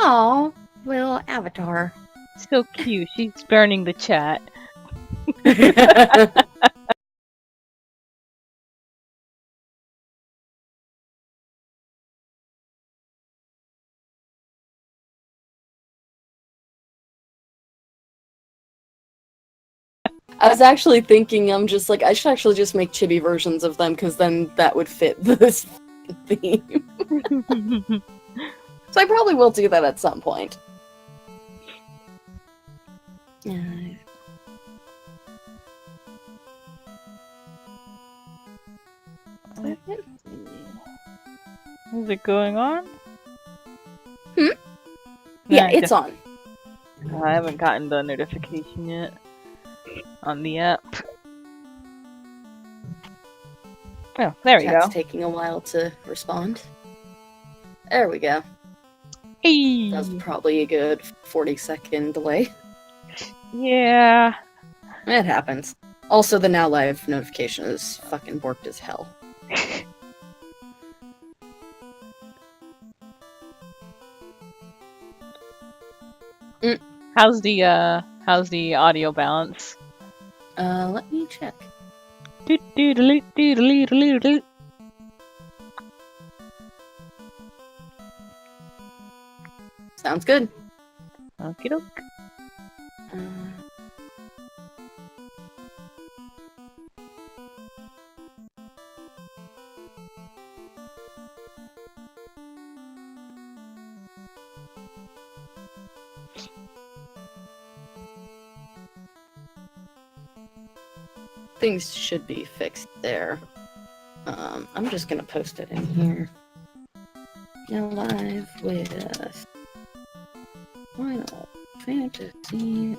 Oh, little avatar. So cute. She's burning the chat. I was actually thinking, I'm just like, I should actually just make chibi versions of them, because then that would fit this theme. So I probably will do that at some point. Is it going on? Yeah, it's on. I haven't gotten the notification yet on the app. Oh, there we Chat's go. taking a while to respond. There we go. Hey. That was probably a good 40-second delay. Yeah. It happens. Also, the now live notification is fucking borked as hell. How's the audio balance? Let me check. Sounds good. Okie doke. Things should be fixed there. I'm just gonna post it in here. Now live with Final Fantasy.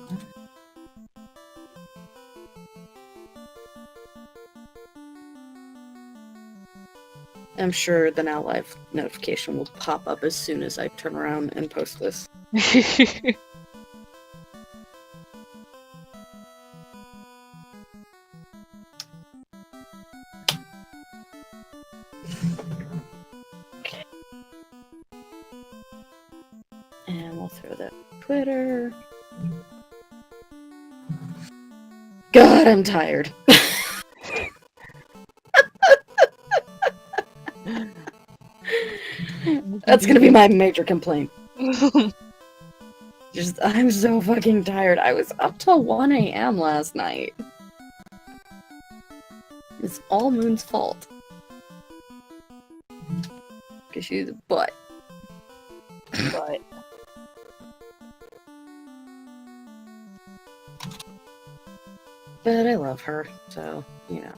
I'm sure the now live notification will pop up as soon as I turn around and post this. And we'll throw that on Twitter. God, I'm tired. That's gonna be my major complaint. I'm so fucking tired. I was up till 1 a.m. last night. It's all Moon's fault. Because she's a butt. But I love her, so, you know.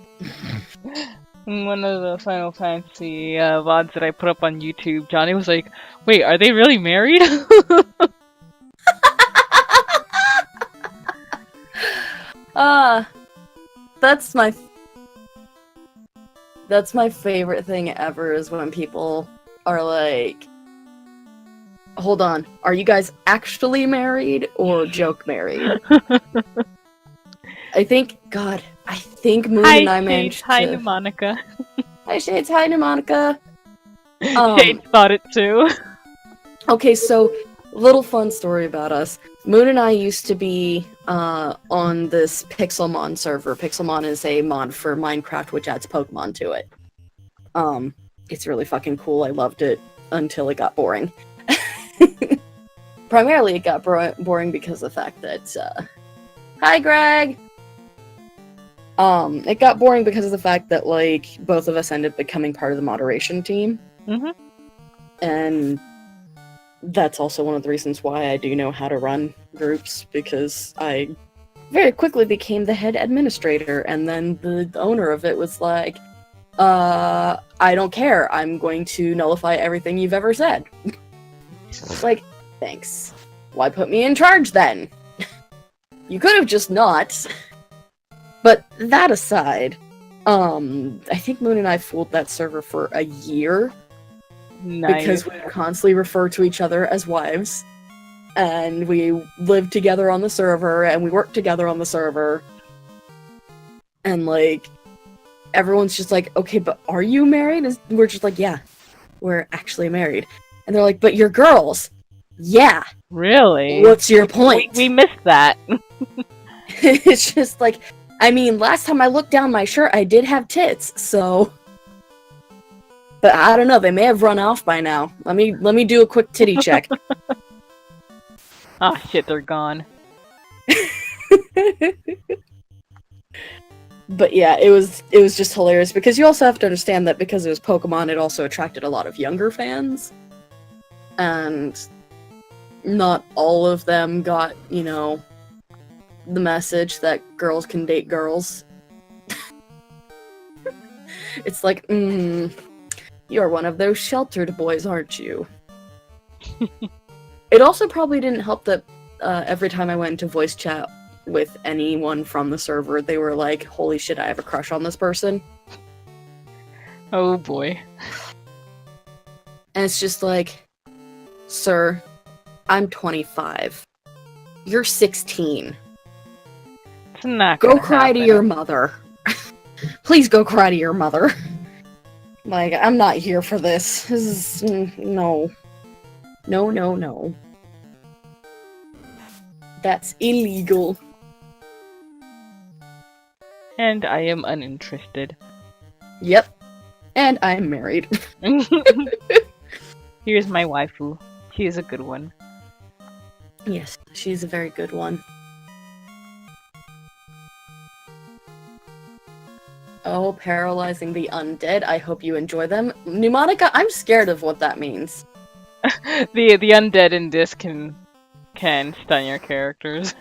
One of the Final Fantasy VODs that I put up on YouTube, Johnny was like, wait, are they really married? That's my favorite thing ever, is when people are like, hold on, are you guys actually married or joke married? I think Moon and I managed to... Hi to Monica. Hi Shades, hi to Monica. Shades thought it too. Okay, so, little fun story about us. Moon and I used to be on this Pixelmon server. Pixelmon is a mod for Minecraft which adds Pokemon to it. It's really fucking cool. I loved it until it got boring. Primarily it got boring because of the fact that, hi Greg! It got boring because of the fact that, like, both of us ended up becoming part of the moderation team. Mm-hmm. And that's also one of the reasons why I do know how to run groups, because I very quickly became the head administrator, and then the owner of it was like, I don't care, I'm going to nullify everything you've ever said. It's like, thanks. Why put me in charge then? You could have just not. But that aside, I think Moon and I fooled that server for a year. Nice. Because we constantly refer to each other as wives. And we lived together on the server, and we worked together on the server. And, like, everyone's just like, okay, but are you married? And we're just like, yeah, we're actually married. And they're like, but you're girls. Yeah. Really? What's your point? We missed that. It's just like, I mean, last time I looked down my shirt, I did have tits, so... But I don't know, they may have run off by now. Let me do a quick titty check. Ah, shit, they're gone. But yeah, it was just hilarious, because you also have to understand that because it was Pokemon, it also attracted a lot of younger fans. And not all of them got, you know, the message that girls can date girls. It's like, you're one of those sheltered boys, aren't you? It also probably didn't help that every time I went into voice chat with anyone from the server, they were like, holy shit, I have a crush on this person. Oh boy. And it's just like, sir, I'm 25. You're 16. It's not Go gonna cry to happen. your mother. Please go cry to your mother. Like, I'm not here for this. This is... no. No, no, no. That's illegal. And I am uninterested. Yep. And I'm married. Here's my waifu. She is a good one. Yes, she's a very good one. Oh, paralyzing the undead. I hope you enjoy them. Pneumatica, I'm scared of what that means. The undead in this can stun your characters.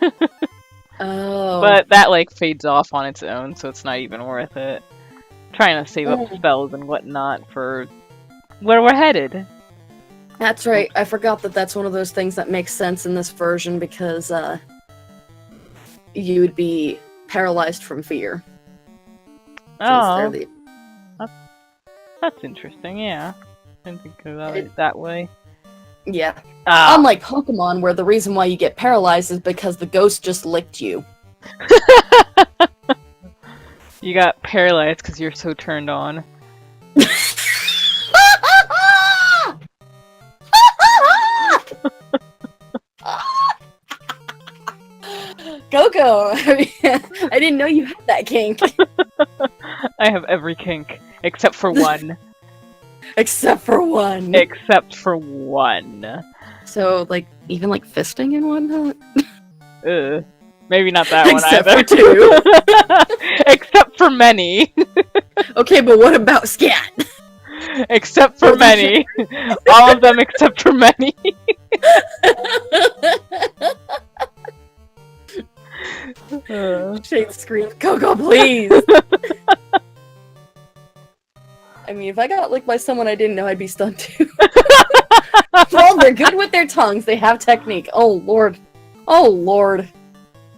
Oh. But that like fades off on its own, so it's not even worth it. Trying to save up spells and whatnot for where we're headed. That's right. I forgot that that's one of those things that makes sense in this version because you'd be paralyzed from fear. Oh, The... that's interesting. Yeah, I didn't think about it that way. Yeah. Ah. Unlike Pokemon, where the reason why you get paralyzed is because the ghost just licked you. You got paralyzed because you're so turned on. Coco! I didn't know you had that kink. I have every kink, except for one. Except for one. Except for one. So, like, even like fisting and whatnot? Ugh. Maybe not that one Except either. for two. Except for many. Okay, but what about scat? Except for many. All of them except for many. Shade screams, Coco, please! I mean, if I got licked by someone I didn't know, I'd be stunned too. Well, they're good with their tongues. They have technique. Oh, lord. Oh, lord.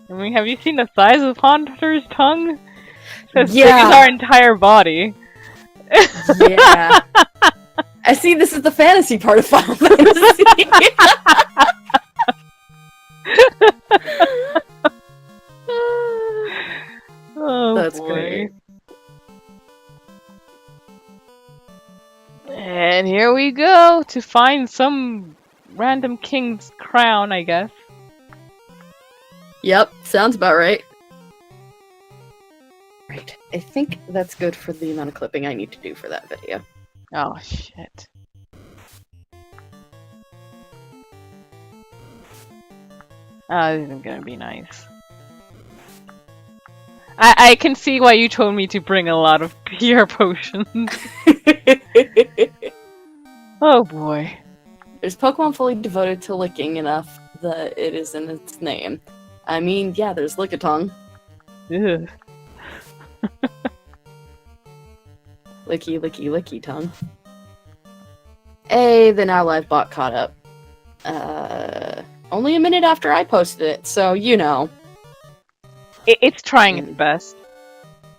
I mean, have you seen the size of Haunter's tongue? It's as big Yeah. as our entire body. Yeah. I see this is the fantasy part of Final Fantasy. Oh, That's boy. great. And here we go to find some random king's crown, I guess. Yep, sounds about right. Right. I think that's good for the amount of clipping I need to do for that video. Oh, shit. Oh, this isn't gonna be nice. I can see why you told me to bring a lot of PR potions. Oh boy. There's Pokemon fully devoted to licking enough that it is in its name. I mean, yeah, there's Lickitung. Ugh. Licky, licky, licky tongue. Hey, the Now Live bot caught up. Only a minute after I posted it, so you know. It's trying its best.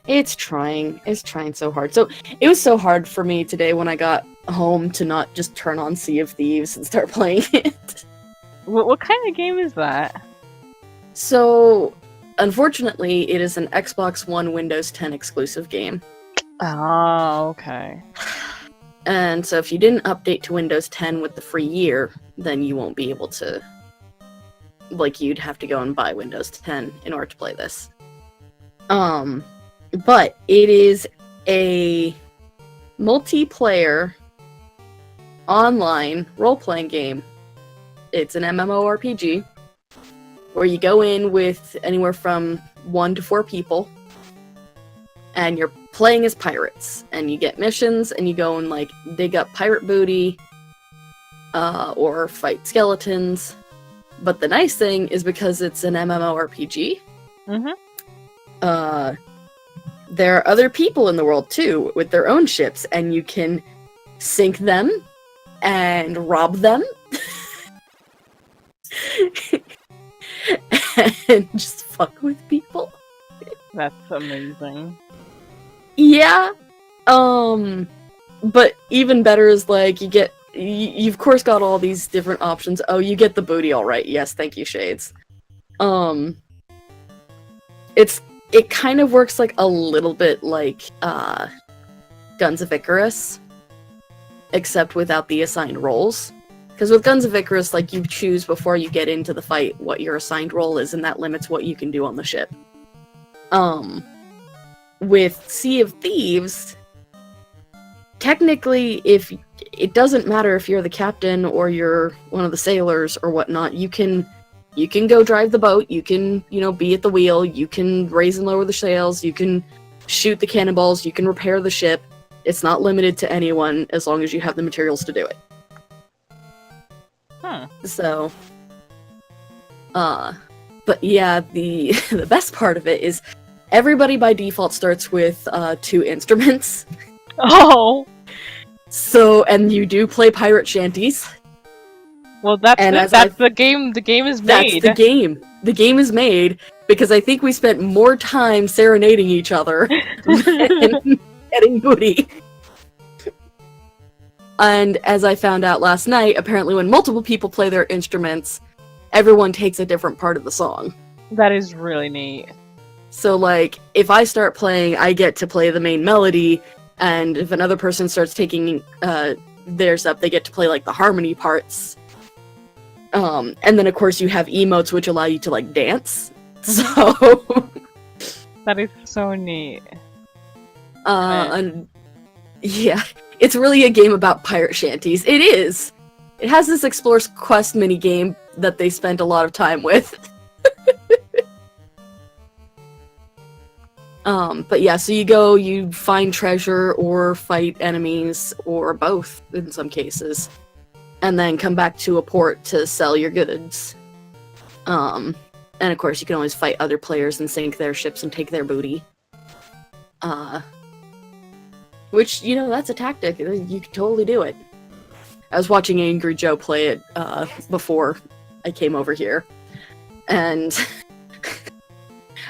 It's trying. It's trying so hard. So, it was so hard for me today when I got home to not just turn on Sea of Thieves and start playing it. What kind of game is that? So, unfortunately, it is an Xbox One Windows 10 exclusive game. Oh, okay. And so if you didn't update to Windows 10 with the free year, then you won't be able to... Like, you'd have to go and buy Windows 10 in order to play this. But it is a multiplayer online role-playing game. It's an MMORPG where you go in with anywhere from 1 to 4 people, and you're playing as pirates, and you get missions, and you go and like dig up pirate booty, or fight skeletons. But the nice thing is because it's an MMORPG, there are other people in the world too with their own ships, and you can sink them and rob them and just fuck with people. That's amazing. Yeah. But even better is like you of course got all these different options. Oh, you get the booty all right. Yes, thank you, Shades. It kind of works like a little bit like Guns of Icarus, except without the assigned roles. Because with Guns of Icarus, like, you choose before you get into the fight what your assigned role is, and that limits what you can do on the ship. With Sea of Thieves, technically, if it doesn't matter if you're the captain or you're one of the sailors or whatnot, you can go drive the boat, you can, be at the wheel, you can raise and lower the sails, you can shoot the cannonballs, you can repair the ship. It's not limited to anyone as long as you have the materials to do it. So, but yeah, the best part of it is everybody by default starts with 2 instruments. Oh! So, and you do play pirate shanties. Well, that's the game. The game is made. That's the game. The game is made because I think we spent more time serenading each other than getting booty. And as I found out last night, apparently when multiple people play their instruments, everyone takes a different part of the song. That is really neat. So, like, if I start playing, I get to play the main melody, and if another person starts taking theirs up, they get to play, like, the harmony parts. And then, of course, you have emotes, which allow you to, like, dance. So... That is so neat. And yeah, it's really a game about pirate shanties. It is! It has this Explore Quest minigame that they spent a lot of time with. But yeah, so you go, you find treasure, or fight enemies, or both, in some cases. And then come back to a port to sell your goods. And of course, you can always fight other players and sink their ships and take their booty. Which, that's a tactic. You can totally do it. I was watching Angry Joe play it before I came over here. And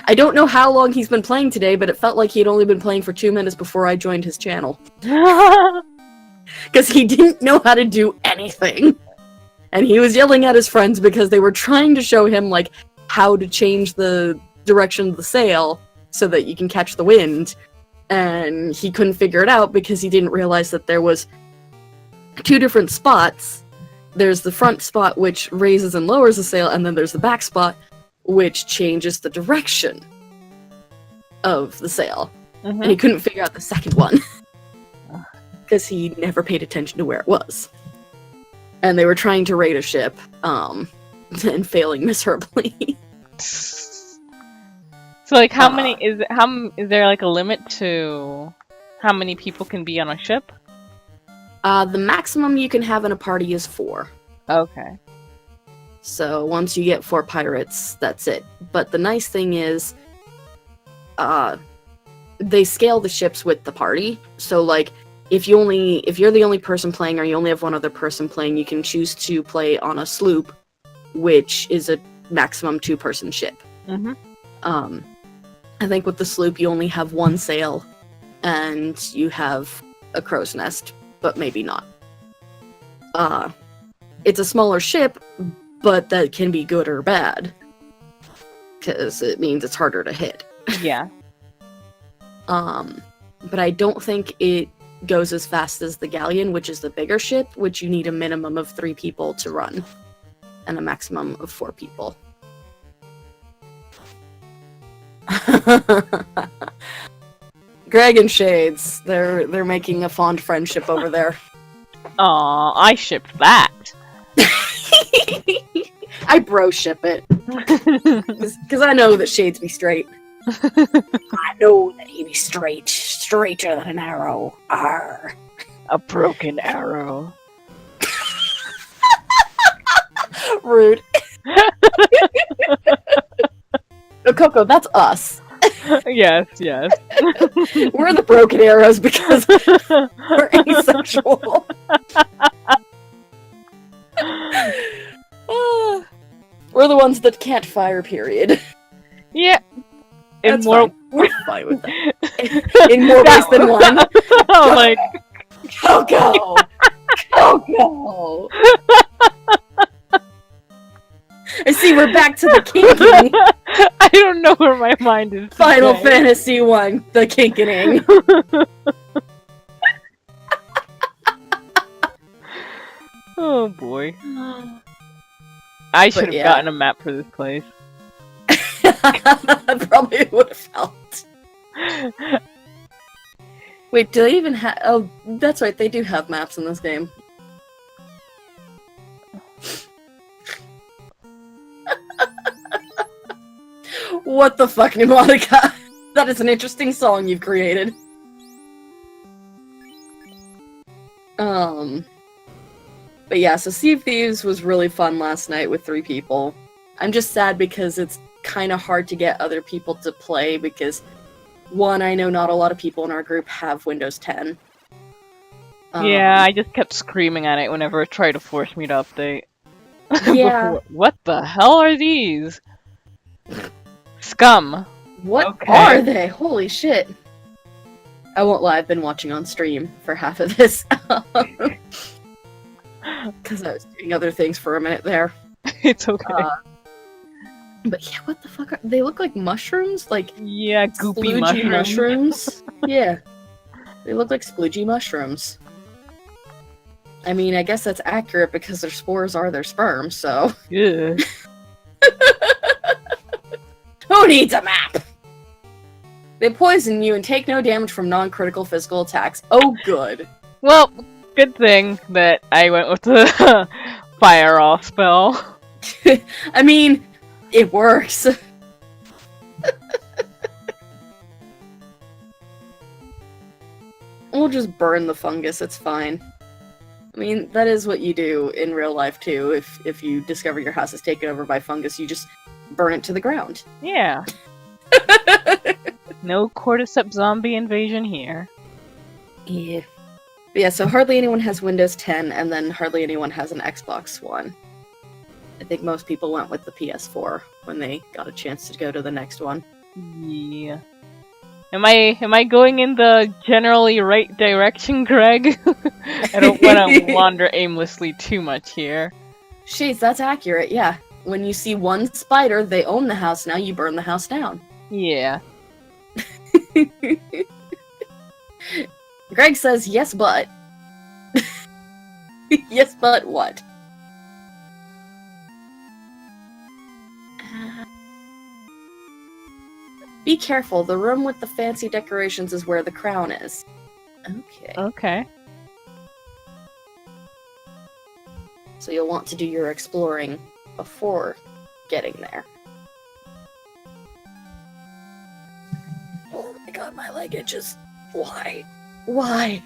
I don't know how long he's been playing today, but it felt like he'd only been playing for 2 minutes before I joined his channel. Because he didn't know how to do anything. And he was yelling at his friends because they were trying to show him, like, how to change the direction of the sail so that you can catch the wind. And he couldn't figure it out because he didn't realize that there was 2 different spots. There's the front spot, which raises and lowers the sail, and then there's the back spot, which changes the direction of the sail. And he couldn't figure out the second one. Because he never paid attention to where it was. And they were trying to raid a ship, and failing miserably. So, like, how many is there like a limit to how many people can be on a ship? The maximum you can have in a party is 4. Okay. So once you get 4 pirates, that's it. But the nice thing is, they scale the ships with the party. So, like, if you're the only person playing, or you only have one other person playing, you can choose to play on a sloop, which is a maximum 2-person ship. I think with the sloop you only have 1 sail, and you have a crow's nest, but maybe not. It's a smaller ship, but that can be good or bad. because it means it's harder to hit. Yeah. But I don't think it goes as fast as the Galleon, which is the bigger ship, which you need a minimum of 3 people to run, and a maximum of 4 people. Greg and Shades, they're making a fond friendship over there. Aw, I shipped that. I bro ship it. Because I know that Shades be straight. I know that he be straight. Straighter than an arrow. Arr. A broken arrow. Rude. No, Coco, that's us. Yes, yes. We're the broken arrows because we're asexual. We're the ones that can't fire, period. Yeah. That's more... fine. We're fine with that. In more ways than one. Oh my... Coco! Coco! I see, we're back to the kinking. I don't know where my mind is Final today. Fantasy 1, the kinkening. Oh boy. I should have gotten a map for this place. I probably would have helped. Wait, do they even have... Oh, that's right, they do have maps in this game. What the fuck, Pneumatica? That is an interesting song you've created. But yeah, so Sea of Thieves was really fun last night with 3 people. I'm just sad because it's kind of hard to get other people to play because, one, I know not a lot of people in our group have Windows 10. Yeah, I just kept screaming at it whenever it tried to force me to update. Yeah. What the hell are these? Scum. What are they? Holy shit. I won't lie, I've been watching on stream for half of this. Because I was doing other things for a minute there. It's okay. But yeah, what the fuck they look like mushrooms? Like, yeah, goopy sploogey mushrooms. Yeah. They look like sploogey mushrooms. I mean, I guess that's accurate because their spores are their sperm, so... Yeah. Who needs a map? They poison you and take no damage from non-critical physical attacks. Oh, good. Well, good thing that I went with the fire off spell. I mean, it works. We'll just burn the fungus, it's fine. I mean, that is what you do in real life, too. If you discover your house is taken over by fungus, you just burn it to the ground. Yeah. No cordyceps zombie invasion here. Yeah. But yeah, so hardly anyone has Windows 10, and then hardly anyone has an Xbox One. I think most people went with the PS4 when they got a chance to go to the next one. Yeah. Am I going in the generally right direction, Greg? I don't want to wander aimlessly too much here. Shades, that's accurate, yeah. When you see one spider, they own the house, now you burn the house down. Yeah. Greg says, yes, but. Yes, but what? Be careful, the room with the fancy decorations is where the crown is. Okay. Okay. So you'll want to do your exploring before getting there. Oh my god, my leg itches. Why? Why?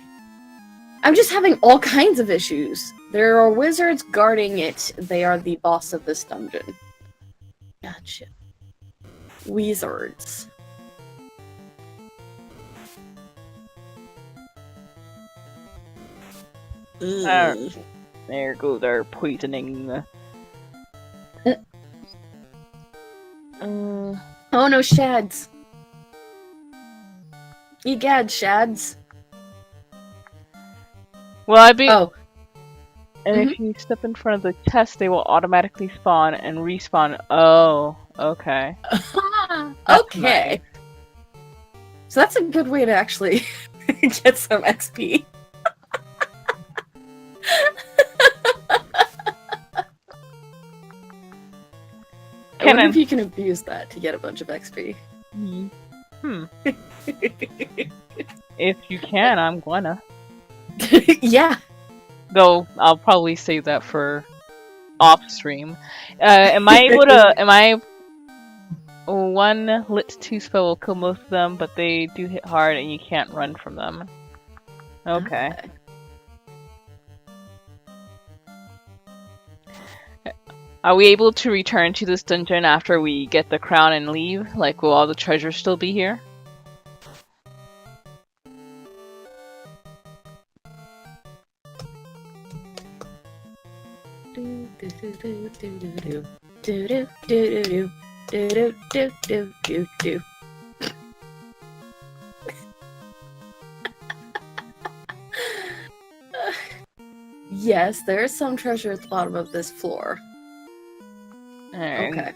I'm just having all kinds of issues. There are wizards guarding it. They are the boss of this dungeon. Gotcha. Wizards. There goes our poisoning. Oh no, shads. Egad, shads. Well, I be. Oh. And if you step in front of the chest, they will automatically spawn and respawn. Oh, okay. That's Okay. nice. So that's a good way to actually get some XP. I wonder if you can abuse that to get a bunch of XP. If you can, I'm gonna. Yeah. Though I'll probably save that for off stream. Am I able to? Am I? One lit 2 spell will kill most of them, but they do hit hard and you can't run from them. Okay. Are we able to return to this dungeon after we get the crown and leave? Like, will all the treasure still be here? Yes, there is some treasure at the bottom of this floor. Alright. Okay.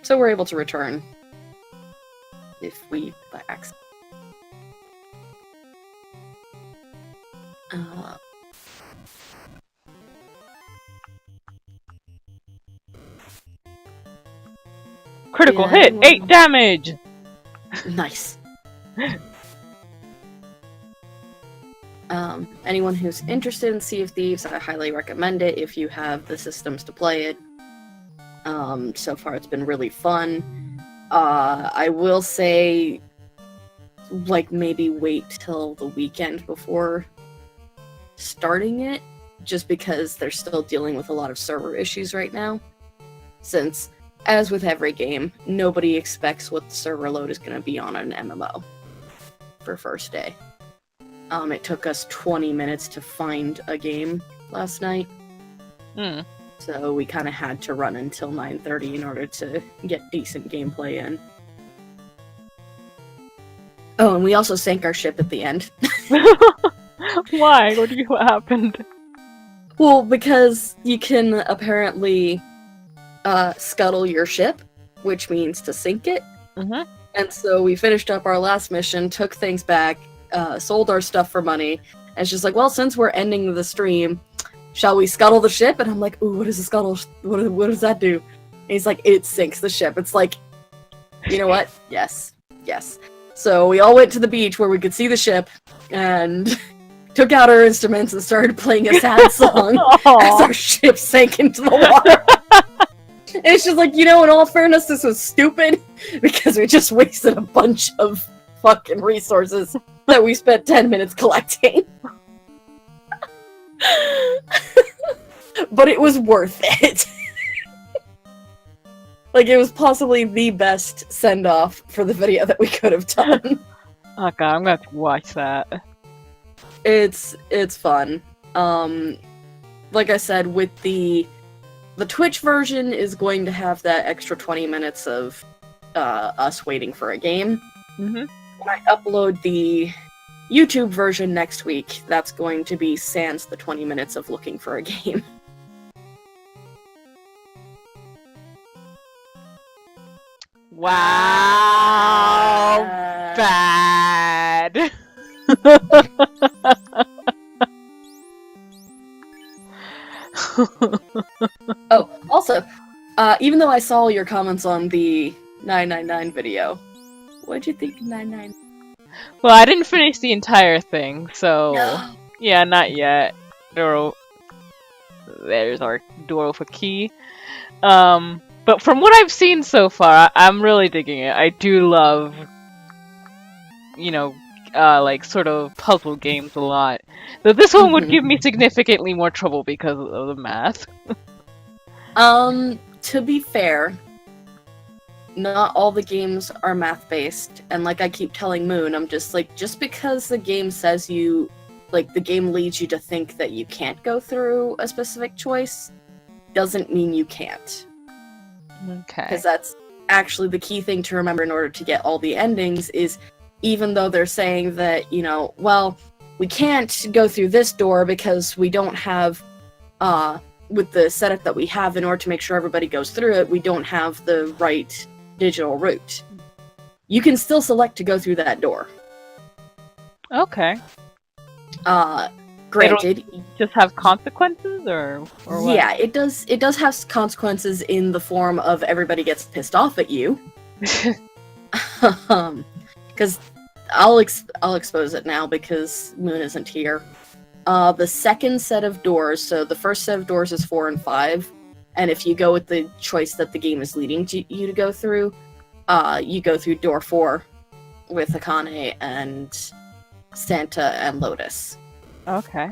So we're able to return. If we, by accident. Critical Yeah, hit! 8 damage! Nice. Anyone who's interested in Sea of Thieves, I highly recommend it if you have the systems to play it. So far it's been really fun. I will say, like, maybe wait till the weekend before starting it, just because they're still dealing with a lot of server issues right now. Since, as with every game, nobody expects what the server load is going to be on an MMO for first day. It took us 20 minutes to find a game last night. So we kind of had to run until 9:30 in order to get decent gameplay in. Oh, and we also sank our ship at the end. Why? What happened? Well, because you can apparently scuttle your ship, which means to sink it. And so we finished up our last mission, took things back, sold our stuff for money, and she's like, well, since we're ending the stream, shall we scuttle the ship? And I'm like, ooh, what is a scuttle? What does that do? And he's like, it sinks the ship. It's like, you know what? Yes. So we all went to the beach where we could see the ship, and took out our instruments and started playing a sad song as our ship sank into the water. And it's just like, you know, in all fairness, this was stupid, because we just wasted a bunch of fucking resources that we spent 10 minutes collecting. But it was worth it. Like, it was possibly the best send-off for the video that we could have done. Oh god, I'm gonna have to watch that. It's fun. Like I said, with the Twitch version is going to have that extra 20 minutes of us waiting for a game. When I upload the YouTube version next week, that's going to be sans the 20 minutes of looking for a game. Wow! Bad! Oh, also, even though I saw your comments on the 999 video, what'd you think of 999? Well, I didn't finish the entire thing, so... No. Yeah, not yet. There's our door for key. But from what I've seen so far, I'm really digging it. I do love, you know, like, sort of puzzle games a lot. Though this one would give me significantly more trouble because of the math. To be fair, not all the games are math-based, and like I keep telling Moon, I'm just like, just because the game says you, like, the game leads you to think that you can't go through a specific choice, doesn't mean you can't. Okay. Because that's actually the key thing to remember in order to get all the endings, is even though they're saying that, you know, well, we can't go through this door because we don't have with the setup that we have, in order to make sure everybody goes through it, we don't have the right digital route. You can still select to go through that door. Okay. Granted, just have consequences, or what? Yeah, it does. It does have consequences in the form of everybody gets pissed off at you. Because I'll expose it now because Moon isn't here. The second set of doors. So the first set of doors is 4 and 5, and if you go with the choice that the game is leading you to go through, you go through door 4 with Akane and Santa and Lotus. Okay.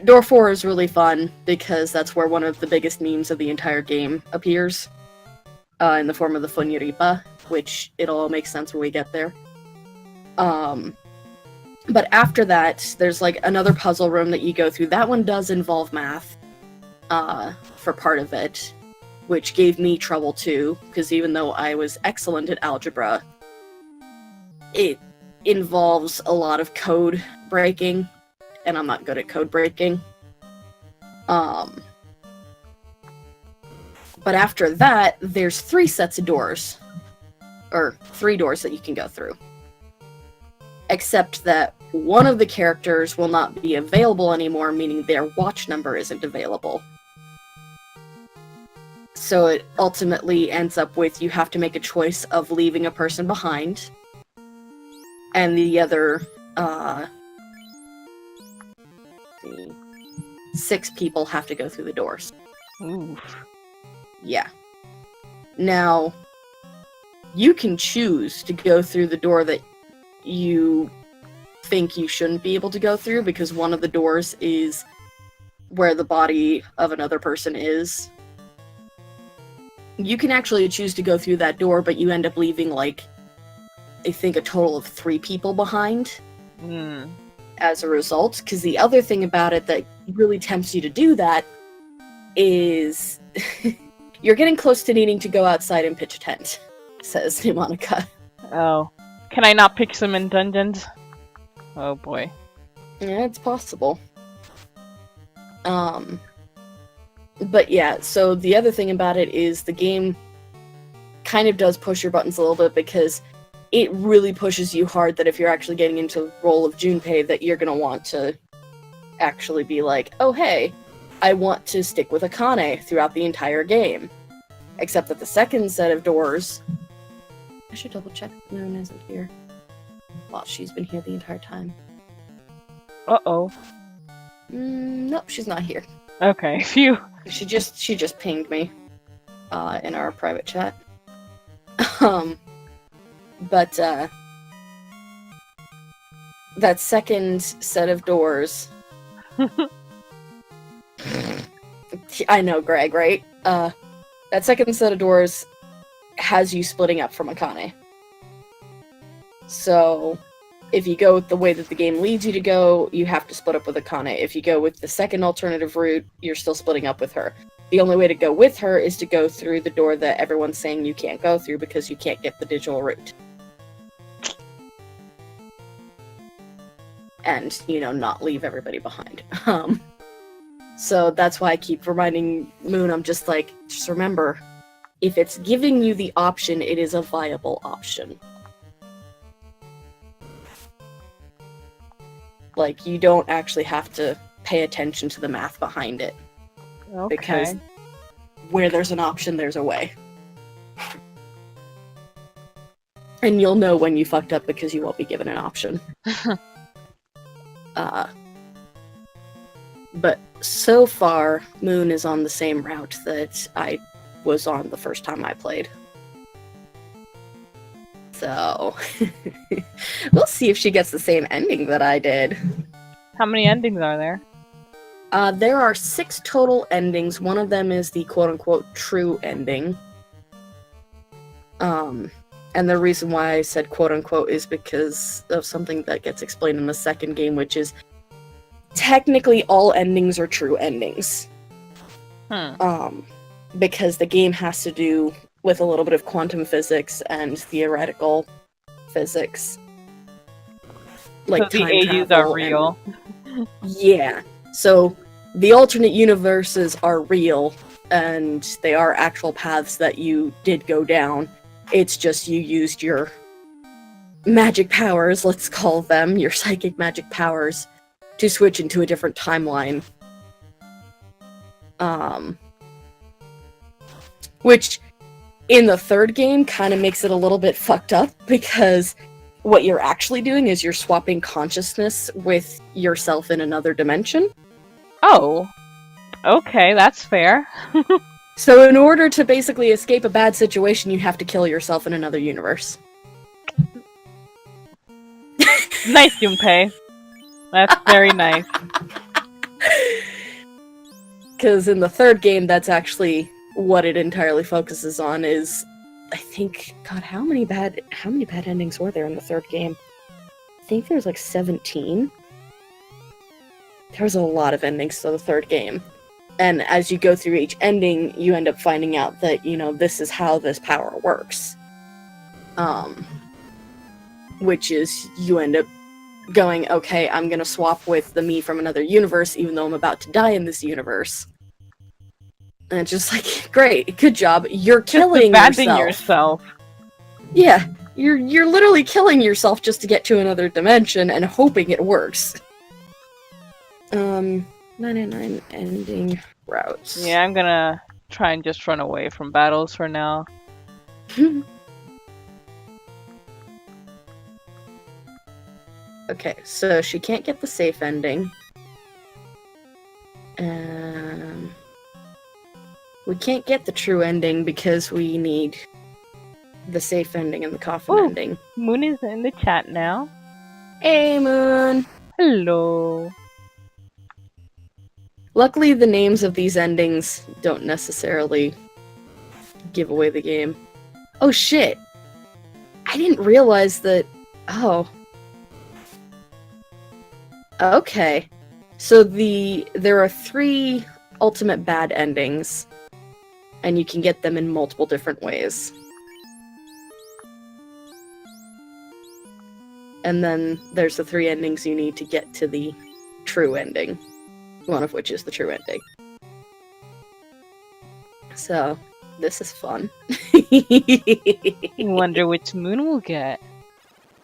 Door 4 is really fun because that's where one of the biggest memes of the entire game appears, in the form of the Funyuripa, which it'll all make sense when we get there. But after that, there's like another puzzle room that you go through. That one does involve math, for part of it, which gave me trouble too, because even though I was excellent at algebra, it involves a lot of code breaking, and I'm not good at code breaking. But after that, there's 3 sets of doors. Or 3 doors that you can go through. Except that one of the characters will not be available anymore, meaning their watch number isn't available. So it ultimately ends up with you have to make a choice of leaving a person behind, and the other, 6 people have to go through the doors. Ooh. Yeah. Now, you can choose to go through the door that you think you shouldn't be able to go through, because one of the doors is where the body of another person is. You can actually choose to go through that door, but you end up leaving, like, I think a total of 3 people behind. As a result, because the other thing about it that really tempts you to do that is you're getting close to needing to go outside and pitch a tent, says Monica. Oh. Can I not pitch them in dungeons? Oh boy. Yeah, it's possible. But yeah, so the other thing about it is the game kind of does push your buttons a little bit, because it really pushes you hard that if you're actually getting into the role of Junpei, that you're gonna want to actually be like, oh hey, I want to stick with Akane throughout the entire game. Except that the second set of doors... I should double check if Moon isn't here. Well, she's been here the entire time. Uh-oh. Nope, she's not here. Okay, phew. She just pinged me in our private chat. But that second set of doors... I know, Greg, right? That second set of doors has you splitting up from Akane. So, if you go with the way that the game leads you to go, you have to split up with Akane. If you go with the second alternative route, you're still splitting up with her. The only way to go with her is to go through the door that everyone's saying you can't go through because you can't get the digital route. And, not leave everybody behind. So that's why I keep reminding Moon, I'm just like, just remember, if it's giving you the option, it is a viable option. Like, you don't actually have to pay attention to the math behind it. Okay. Because where there's an option, there's a way. And you'll know when you fucked up because you won't be given an option. But so far, Moon is on the same route that I was on the first time I played. So, we'll see if she gets the same ending that I did. How many endings are there? There are 6 total endings. One of them is the quote-unquote true ending. And the reason why I said quote-unquote is because of something that gets explained in the second game, which is technically all endings are true endings. Because the game has to do with a little bit of quantum physics and theoretical physics. Like so the time ages travel are real. Yeah. So the alternate universes are real, and they are actual paths that you did go down. It's just you used your magic powers, let's call them, your psychic magic powers, to switch into a different timeline. Which, in the third game, kind of makes it a little bit fucked up, because what you're actually doing is you're swapping consciousness with yourself in another dimension. Oh. Okay, that's fair. So in order to basically escape a bad situation, you have to kill yourself in another universe. Nice, Junpei. That's very nice. Because in the third game, that's actually what it entirely focuses on. Is, I think, God, how many bad endings were there in the third game? I think there's like 17. There's a lot of endings to the third game. And as you go through each ending, you end up finding out that, you know, this is how this power works. Which is, you end up going, okay, I'm gonna swap with the me from another universe, even though I'm about to die in this universe. And it's just like, great, good job, you're killing yourself. Yeah, you're literally killing yourself just to get to another dimension and hoping it works. 99 ending routes. Yeah, I'm gonna try and just run away from battles for now. Okay, so she can't get the safe ending. We can't get the true ending because we need the safe ending and the coffin ending. Moon is in the chat now. Hey, Moon! Hello. Luckily, the names of these endings don't necessarily give away the game. Oh shit! I didn't realize that... Oh. Okay. So there are 3 ultimate bad endings, and you can get them in multiple different ways. And then there's the 3 endings you need to get to the true ending. One of which is the true ending. So, this is fun. Wonder which Moon we'll get.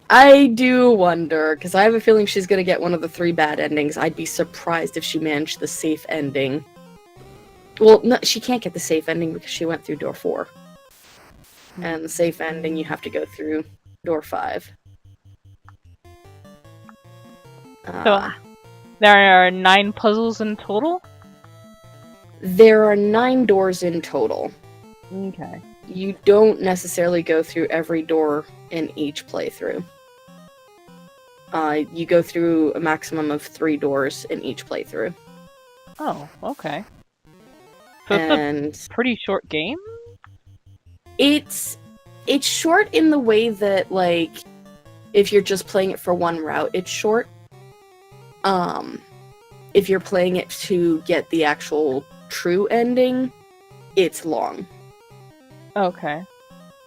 I do wonder, because I have a feeling she's gonna get one of the 3 bad endings. I'd be surprised if she managed the safe ending. Well, no, she can't get the safe ending because she went through door 4. And the safe ending, you have to go through door 5. So, there are 9 puzzles in total? There are 9 doors in total. Okay. You don't necessarily go through every door in each playthrough. You go through a maximum of 3 doors in each playthrough. Oh, okay. So it's a pretty short game? It's short in the way that, like, if you're just playing it for one route, it's short. If you're playing it to get the actual true ending, it's long. Okay.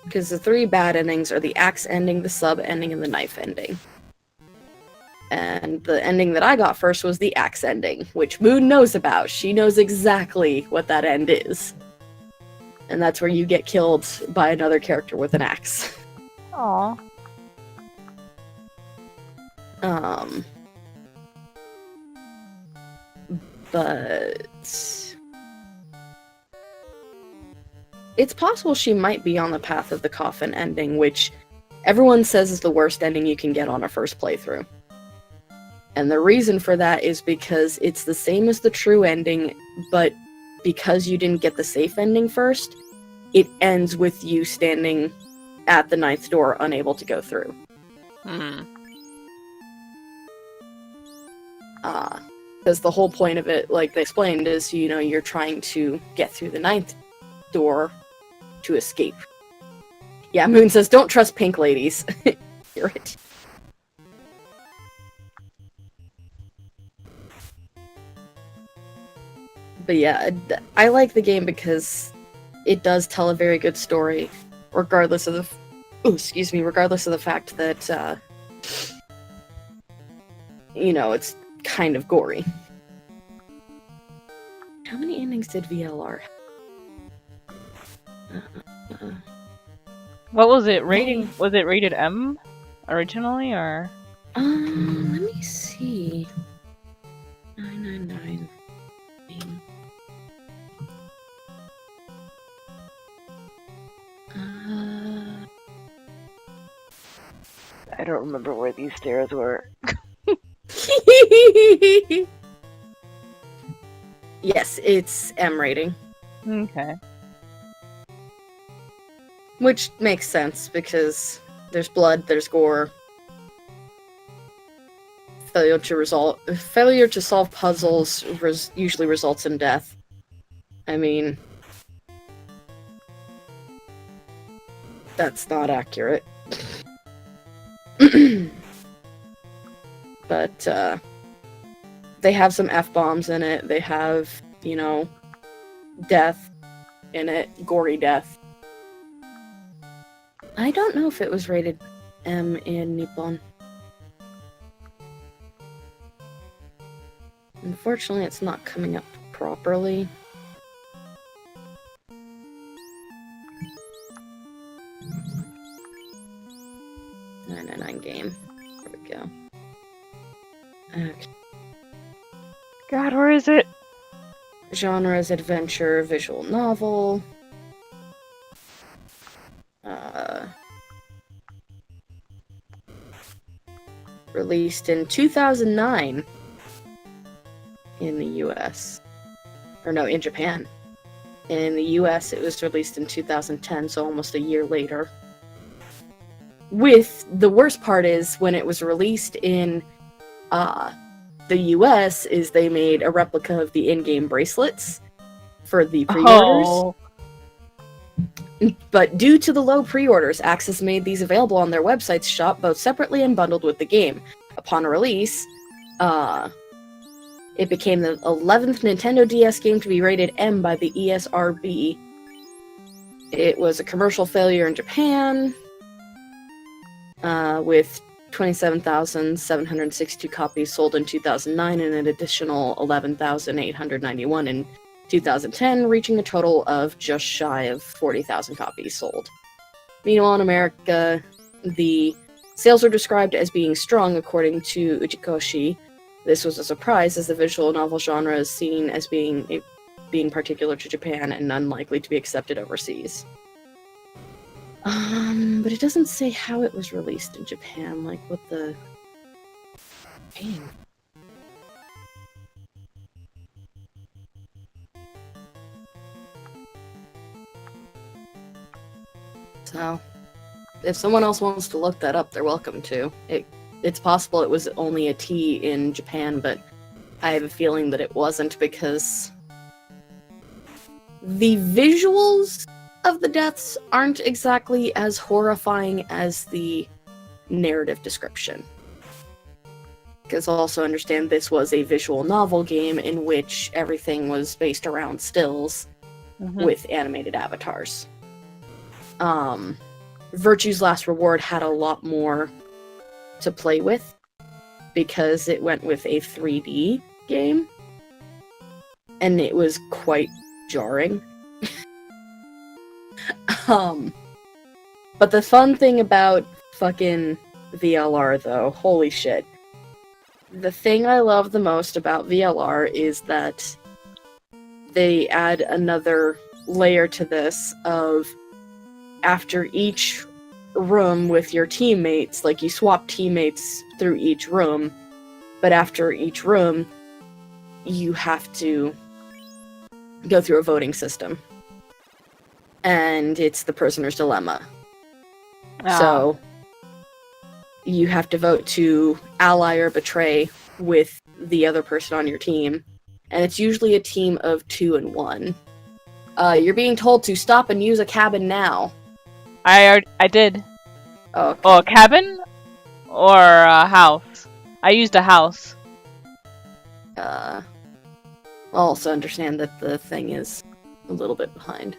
Because the 3 bad endings are the axe ending, the sub ending, and the knife ending. And the ending that I got first was the axe ending, which Moon knows about. She knows exactly what that end is. And that's where you get killed by another character with an axe. Aww. But it's possible she might be on the path of the coffin ending, which everyone says is the worst ending you can get on a first playthrough. And the reason for that is because it's the same as the true ending, but because you didn't get the safe ending first, it ends with you standing at the 9th door, unable to go through. Because the whole point of it, like they explained, is, you know, you're trying to get through the 9th door to escape. Yeah, Moon says, don't trust pink ladies. Hear it. But yeah, I like the game because it does tell a very good story, regardless of the... regardless of the fact that, you know, it's kind of gory. How many endings did VLR have? What was it rating? Was it rated M originally, or? Let me see. 999. I don't remember where these stairs were. Yes, it's M rating. Okay. Which makes sense because there's blood, there's gore. Failure to solve puzzles usually results in death. I mean, that's not accurate. But they have some F-bombs in it. They have, you know, death in it, gory death. I don't know if it was rated M in Nippon. Unfortunately, it's not coming up properly. Game. There we go. Okay. God, where is it? Genre is adventure, visual novel. Released in 2009 in the US. Or no, in Japan. In the US, it was released in 2010, so almost a year later. With the worst part is when it was released in the US, is they made a replica of the in-game bracelets for the pre-orders. Oh. But due to the low pre-orders, Axis made these available on their website's shop both separately and bundled with the game. Upon release, it became the 11th Nintendo DS game to be rated M by the ESRB. It was a commercial failure in Japan, with 27,762 copies sold in 2009 and an additional 11,891 in 2010, reaching a total of just shy of 40,000 copies sold. Meanwhile, in America, the sales are described as being strong, according to Uchikoshi. This was a surprise, as the visual novel genre is seen as being particular to Japan and unlikely to be accepted overseas. But it doesn't say how it was released in Japan, like what the... Dang. So, if someone else wants to look that up, they're welcome to. It's possible it was only a T in Japan, but I have a feeling that it wasn't, because the visuals of the deaths aren't exactly as horrifying as the narrative description. Because also understand this was a visual novel game in which everything was based around stills with animated avatars. Virtue's Last Reward had a lot more to play with because it went with a 3D game, and it was quite jarring. But the fun thing about fucking VLR, though, holy shit. The thing I love the most about VLR is that they add another layer to this of after each room with your teammates, like you swap teammates through each room, but after each room, you have to go through a voting system. And it's the prisoner's dilemma. So, you have to vote to ally or betray with the other person on your team. And it's usually a team of 2 and 1. You're being told to stop and use a cabin now. I did. Oh, okay. Oh, a cabin? Or a house? I used a house. I'll also understand that the thing is a little bit behind.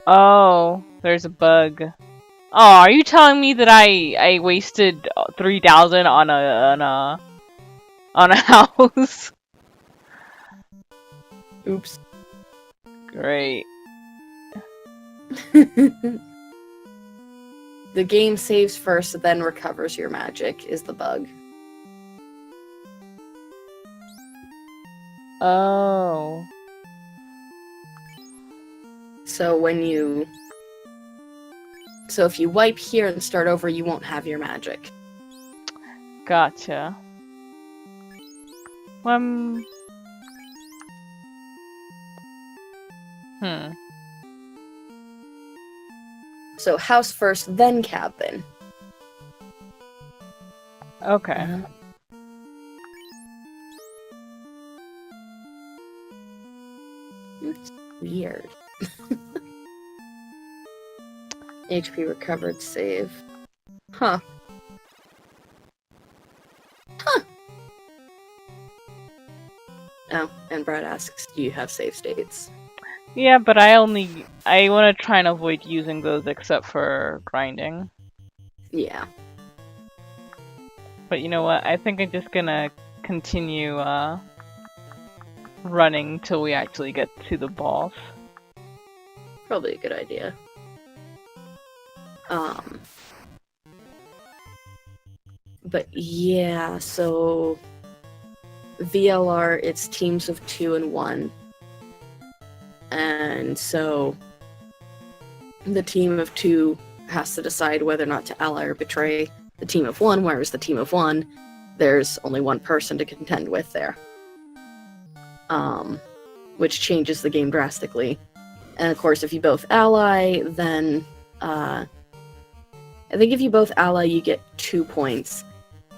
Oh, there's a bug. Oh, are you telling me that I wasted 3,000 on a house? Oops. Great. The game saves first, then recovers your magic, is the bug. Oh. So if you wipe here and start over, you won't have your magic. Gotcha. So house first, then cabin. Okay. It's weird. HP recovered save. Huh. Oh, and Brad asks, do you have save states? Yeah, but I want to try and avoid using those except for grinding. Yeah. But you know what? I think I'm just gonna continue running till we actually get to the boss. Probably a good idea. But yeah, so VLR, it's teams of 2 and 1. And so the team of 2 has to decide whether or not to ally or betray the team of 1, whereas the team of 1, there's only one person to contend with there. Which changes the game drastically. And of course, if you both ally, then I think if you both ally, you get 2 points.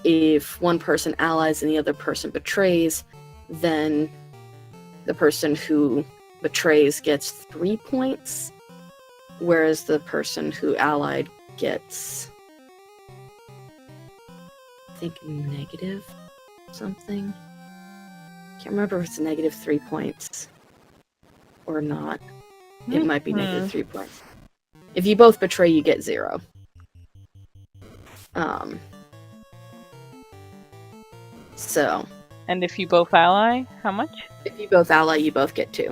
If one person allies and the other person betrays, then the person who betrays gets 3 points, whereas the person who allied gets, I think, negative something. Can't remember if it's negative 3 points or not. It might be negative 3 points. If you both betray, you get 0. So. And if you both ally, how much? If you both ally, you both get 2.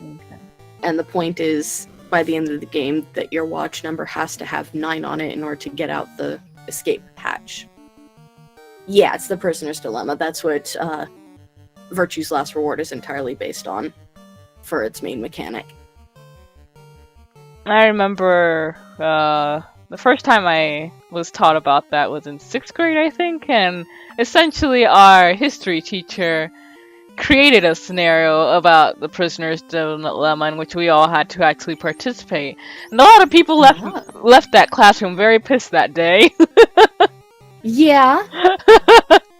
Okay. And the point is, by the end of the game, that your watch number has to have 9 on it in order to get out the escape hatch. Yeah, it's the prisoner's dilemma. That's what Virtue's Last Reward is entirely based on for its main mechanic. I remember the first time I was taught about that was in 6th grade, I think, and essentially our history teacher created a scenario about the prisoner's dilemma in which we all had to actually participate. And a lot of people left that classroom very pissed that day. Yeah,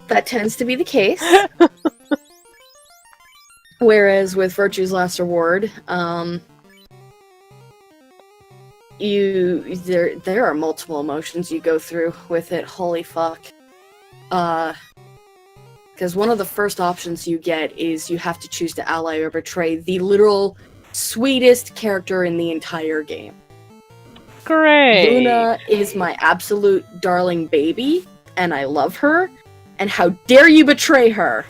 that tends to be the case. Whereas with Virtue's Last Reward, there are multiple emotions you go through with it. Holy fuck. Because one of the first options you get is you have to choose to ally or betray the literal sweetest character in the entire game. Great! Luna is my absolute darling baby, and I love her, and how dare you betray her!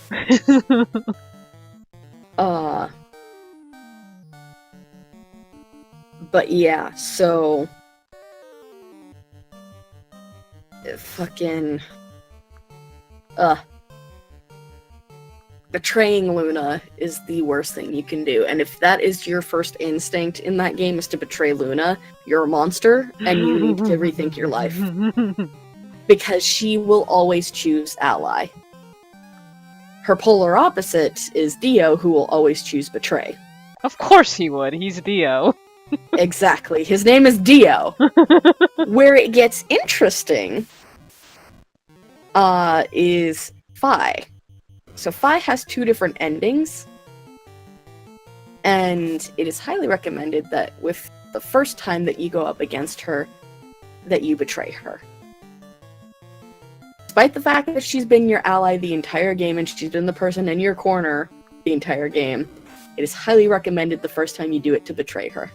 But yeah, so... Fucking... Betraying Luna is the worst thing you can do, and if that is your first instinct in that game is to betray Luna, you're a monster, and you need to rethink your life. Because she will always choose ally. Her polar opposite is Dio, who will always choose betray. Of course he would, he's Dio. Exactly, his name is Dio. Where it gets interesting is Fi. So Fi has 2 different endings, and it is highly recommended that with the first time that you go up against her, that you betray her. Despite the fact that she's been your ally the entire game and she's been the person in your corner the entire game, it is highly recommended the first time you do it to betray her.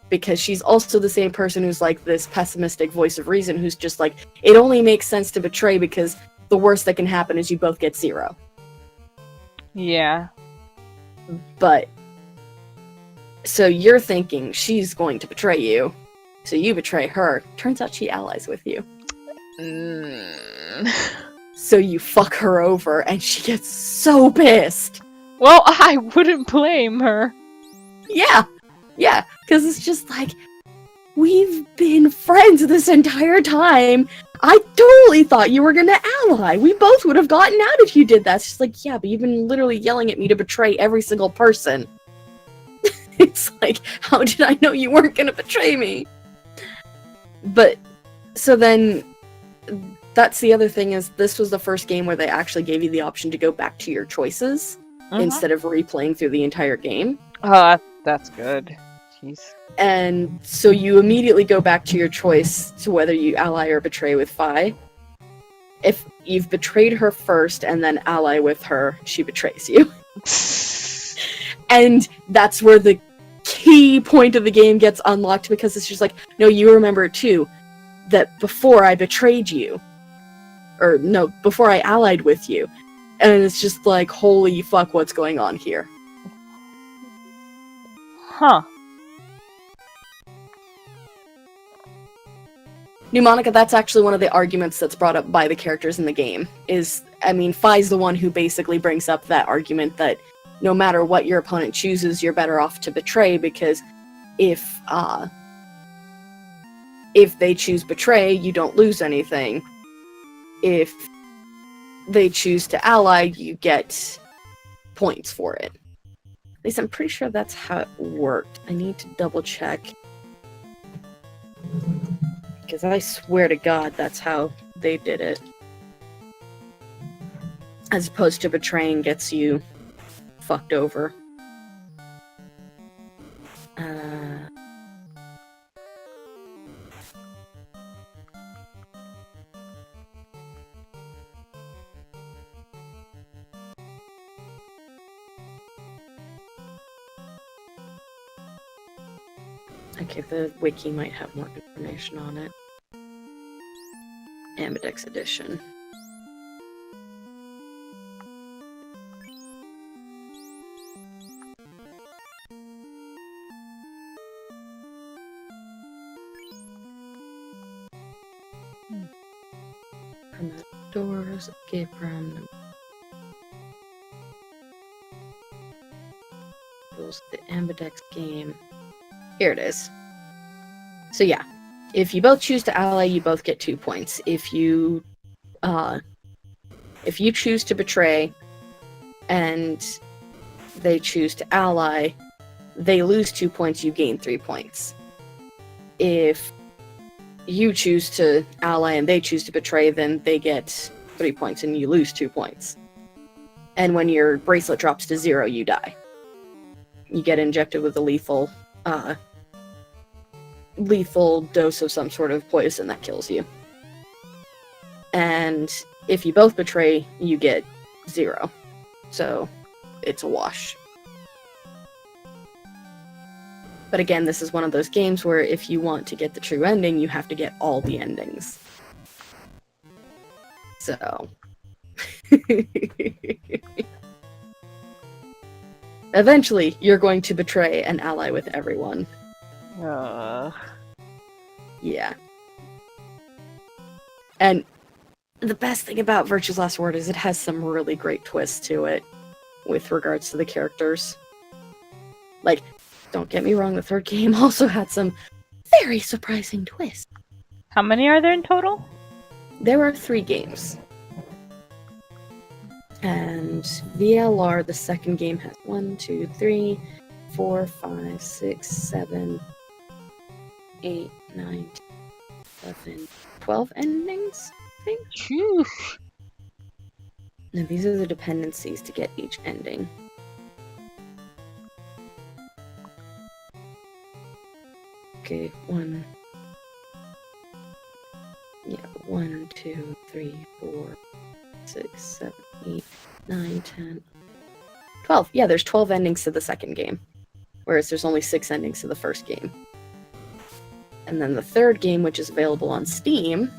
Because she's also the same person who's like this pessimistic voice of reason who's just like, it only makes sense to betray because the worst that can happen is you both get 0. Yeah. But so you're thinking she's going to betray you, so you betray her. Turns out she allies with you. So you fuck her over, and she gets so pissed. Well, I wouldn't blame her. Yeah, because it's just like, we've been friends this entire time. I totally thought you were gonna ally. We both would have gotten out if you did that. She's like, yeah, but you've been literally yelling at me to betray every single person. It's like, how did I know you weren't gonna betray me? But, so then, that's the other thing, is this was the first game where they actually gave you the option to go back to your choices instead of replaying through the entire game. Oh, that's good. Jeez. And so you immediately go back to your choice to whether you ally or betray with Fi. If you've betrayed her first and then ally with her, she betrays you. And that's where the key point of the game gets unlocked, because it's just like, no, you remember too, that before I betrayed you, or no, before I allied with you, and it's just like, holy fuck, what's going on here? Huh. Pneumonica, that's actually one of the arguments that's brought up by the characters in the game. Fi's the one who basically brings up that argument that no matter what your opponent chooses, you're better off to betray, because if they choose betray, you don't lose anything. If they choose to ally, you get points for it. At least I'm pretty sure that's how it worked. I need to double check. Because I swear to God, that's how they did it. As opposed to betraying gets you fucked over. Okay, the wiki might have more information on it. Ambidex edition. From the doors, Gabriel. The Ambidex game. Here it is. So yeah, if you both choose to ally, you both get 2 points. If you choose to betray and they choose to ally, they lose 2 points, you gain 3 points. If you choose to ally and they choose to betray, then they get 3 points and you lose 2 points. And when your bracelet drops to 0, you die. You get injected with a lethal dose of some sort of poison that kills you. And if you both betray, you get 0. So it's a wash. But again, this is one of those games where if you want to get the true ending, you have to get all the endings. So... eventually, you're going to betray and ally with everyone. Yeah. And the best thing about Virtue's Last Word is it has some really great twists to it with regards to the characters. Like, don't get me wrong, the third game also had some very surprising twists. How many are there in total? There are 3 games. And VLR, the second game, has 1, 2, 3, 4, 5, 6, 7, 8, 9, 10, 11, 12 endings, I think? Phew. Now, these are the dependencies to get each ending. Okay, 1, 2, 3, 4, 6, 7, 8, 9, 10, 12. Yeah, there's 12 endings to the second game. Whereas there's only 6 endings to the first game. And then the third game, which is available on Steam...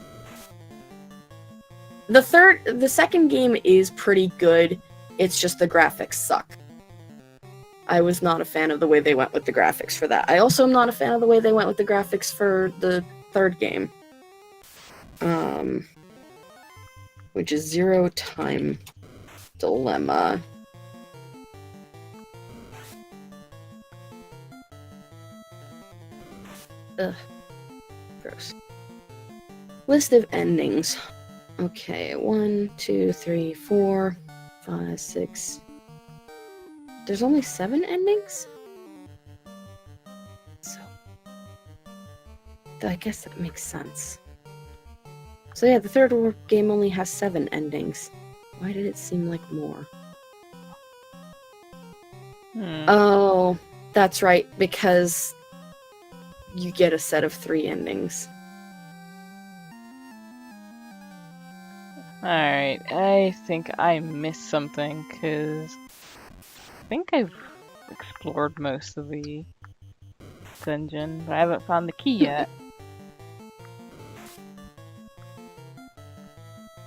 The second game is pretty good, it's just the graphics suck. I was not a fan of the way they went with the graphics for that. I also am not a fan of the way they went with the graphics for the third game. Which is Zero Time Dilemma. Ugh. Gross. List of endings. Okay, 1, 2, 3, 4, 5, 6. There's only 7 endings? So, I guess that makes sense. So yeah, the third game only has 7 endings. Why did it seem like more? Oh, that's right, because you get a set of 3 endings. Alright, I think I missed something, because I think I've explored most of the dungeon, but I haven't found the key yet.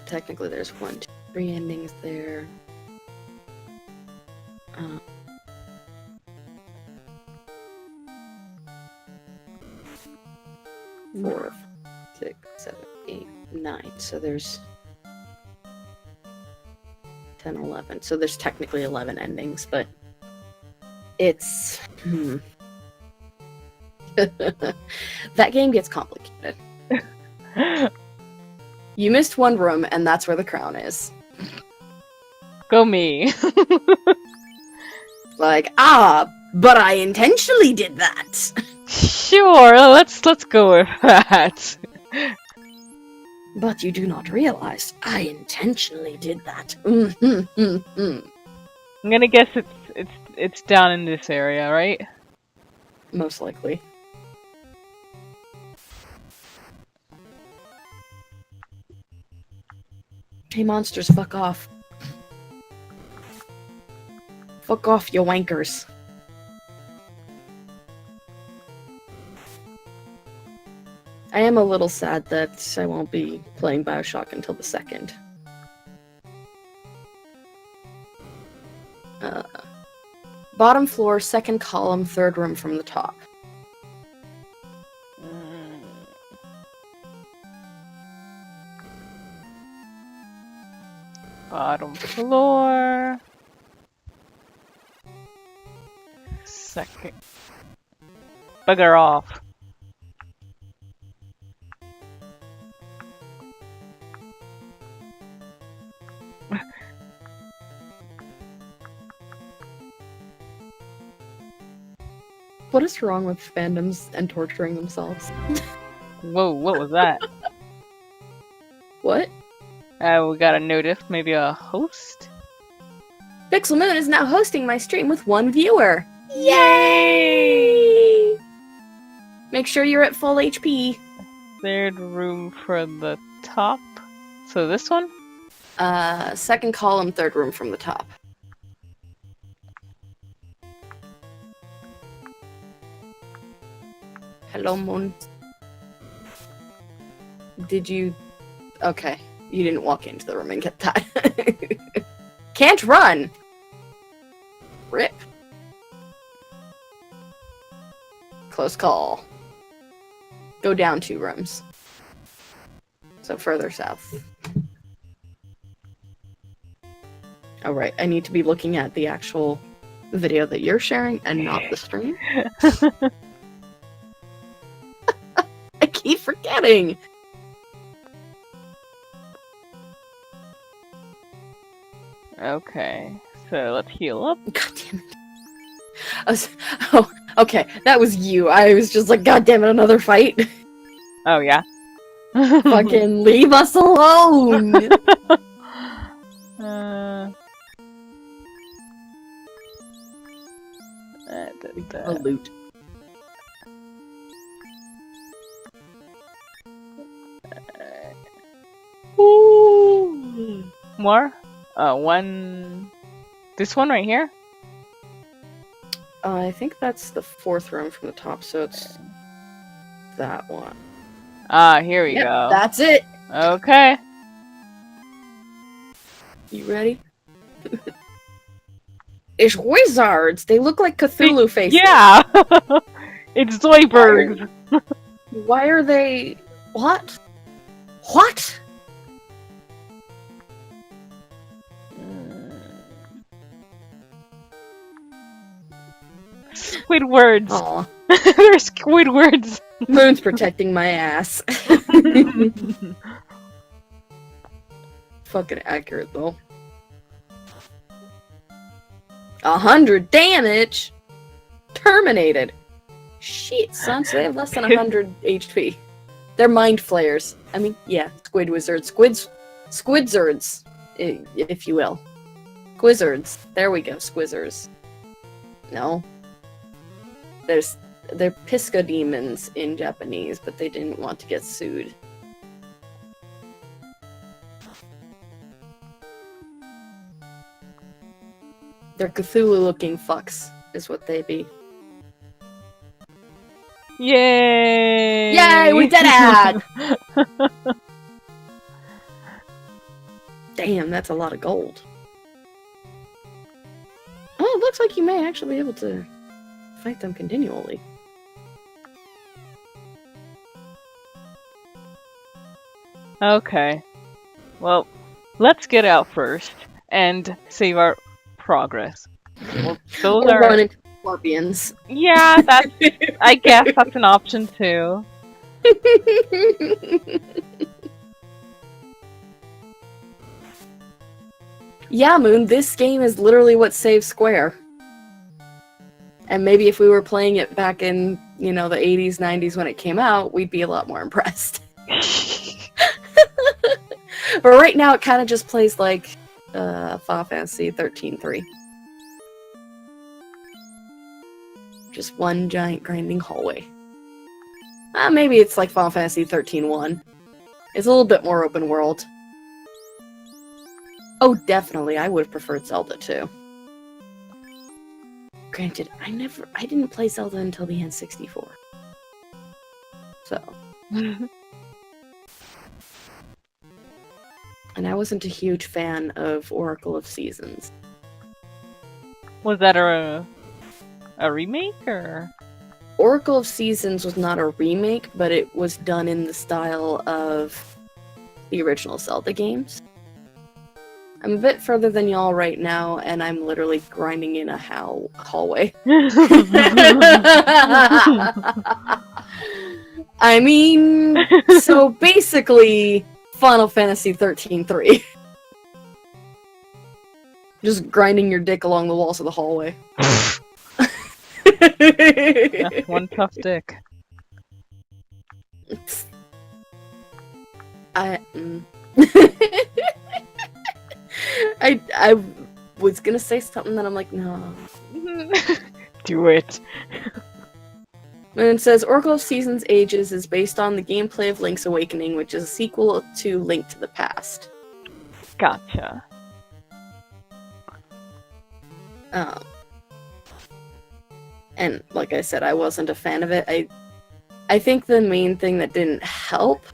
Technically, there's 1, 2, 3 endings there. 4, 6, 7, 8, 9. So there's 10, 11. So there's technically 11 endings, but it's... that game gets complicated. You missed one room, and that's where the crown is. Go me. Like, but I intentionally did that. Sure, let's go with that. But you do not realize I intentionally did that. I'm gonna guess it's down in this area, right? Most likely. Hey monsters, fuck off. Fuck off, you wankers. I am a little sad that I won't be playing Bioshock until the 2nd. Bottom floor, 2nd column, 3rd room from the top. Bottom floor. 2nd. Bugger off. What is wrong with fandoms and torturing themselves? Whoa, what was that? What? We got a notice, maybe a host? Pixel Moon is now hosting my stream with 1 viewer. Yay! Make sure you're at full HP. 3rd room for the top. So this one? 2nd column, 3rd room from the top. Hello, Moon. Did you... Okay. You didn't walk into the room and get that. Can't run! Rip. Close call. Go down 2 rooms. So further south. Oh, right. I need to be looking at the actual video that you're sharing and not the stream. I keep forgetting! Okay, so let's heal up. God damn it. Oh, okay. That was you. I was just like, God damn it, another fight. Oh, yeah? Fucking leave us alone! A loot. Ooh. More? One... This one right here? I think that's the 4th room from the top, so it's that one. Ah, here we go. That's it! Okay. You ready? It's wizards! They look like Cthulhu faces. Yeah! It's Zoidbergs! Why are they... What? What? Squidwards! Aw. They're Squidwards! Moon's protecting my ass. Fucking accurate, though. 100 damage? Terminated. Shit, son, so they have less than 100 HP. They're mind flayers. I mean, yeah, squid wizards. Squidzards, if you will. Squizzards. There we go, squizzers. No. They're pisco demons in Japanese, but they didn't want to get sued. They're Cthulhu-looking fucks, is what they be. Yay! Yay, we did it! Damn, that's a lot of gold. Oh, it looks like you may actually be able to fight them continually. Okay. Well, let's get out first and save our progress. Well, those Or are... run into scorpions. Yeah, that's... I guess that's an option too. Yeah, Moon, this game is literally what saves Square. And maybe if we were playing it back in, you know, the 80s, 90s when it came out, we'd be a lot more impressed. But right now it kind of just plays like Final Fantasy 13-3. Just one giant grinding hallway. Maybe it's like Final Fantasy 13-1. It's a little bit more open world. Oh, definitely. I would have preferred Zelda too. Granted, I didn't play Zelda until the N64. So. And I wasn't a huge fan of Oracle of Seasons. Was that a remake or? Oracle of Seasons was not a remake, but it was done in the style of the original Zelda games. I'm a bit further than y'all right now, and I'm literally grinding in a hallway. I mean, so basically, Final Fantasy 13-3. Just grinding your dick along the walls of the hallway. That's one tough dick. I was gonna say something that I'm like, no. Do it. And it says, Oracle of Seasons Ages is based on the gameplay of Link's Awakening, which is a sequel to Link to the Past. Gotcha. And like I said, I wasn't a fan of it. I think the main thing that didn't help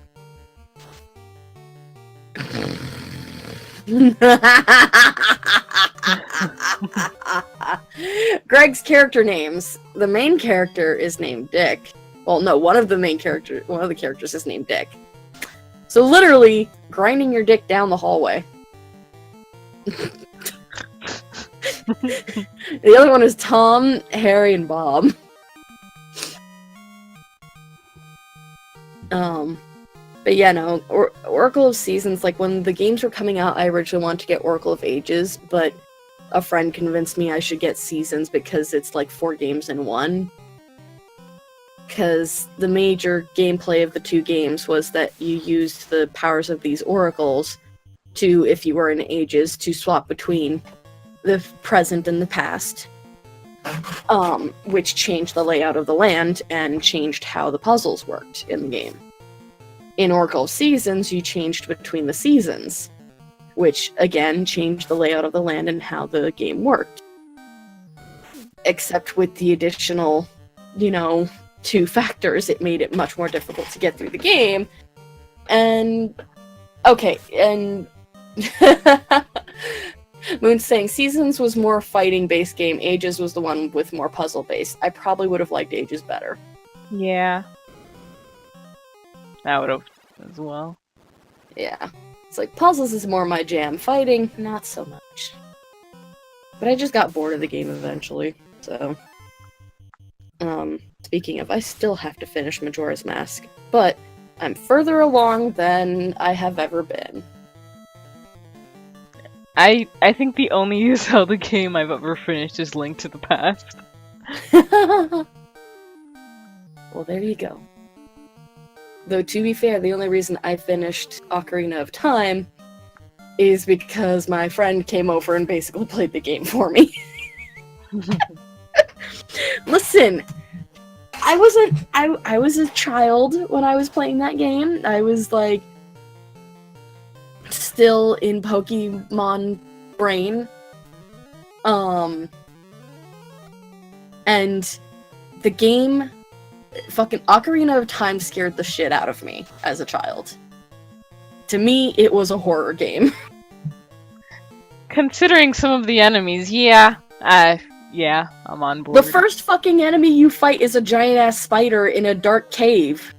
Greg's character names. The main character is named Dick. Well, no, one of the characters is named Dick. So literally, grinding your dick down the hallway. The other one is Tom, Harry, and Bob. But yeah, no, Oracle of Seasons, like when the games were coming out, I originally wanted to get Oracle of Ages, but a friend convinced me I should get Seasons because it's like 4 games in one. Because the major gameplay of the 2 games was that you used the powers of these oracles to, if you were in Ages, to swap between the present and the past. Which changed the layout of the land and changed how the puzzles worked in the game. In Oracle of Seasons, you changed between the seasons, which again changed the layout of the land and how the game worked. Except with the additional, 2 factors, it made it much more difficult to get through the game. And okay, and Moon's saying Seasons was more fighting-based game. Ages was the one with more puzzle-based. I probably would have liked Ages better. Yeah. I would have as well. Yeah. It's like, puzzles is more my jam. Fighting, not so much. But I just got bored of the game eventually, so... Speaking of, I still have to finish Majora's Mask, but I'm further along than I have ever been. I think the only Zelda game I've ever finished is Link to the Past. Well, there you go. Though, to be fair, the only reason I finished Ocarina of Time is because my friend came over and basically played the game for me. Listen, I was a child when I was playing that game. I was, like, still in Pokemon brain. And the game, fucking Ocarina of Time, scared the shit out of me as a child. To me, it was a horror game. Considering some of the enemies, yeah, I'm on board. The first fucking enemy you fight is a giant-ass spider in a dark cave.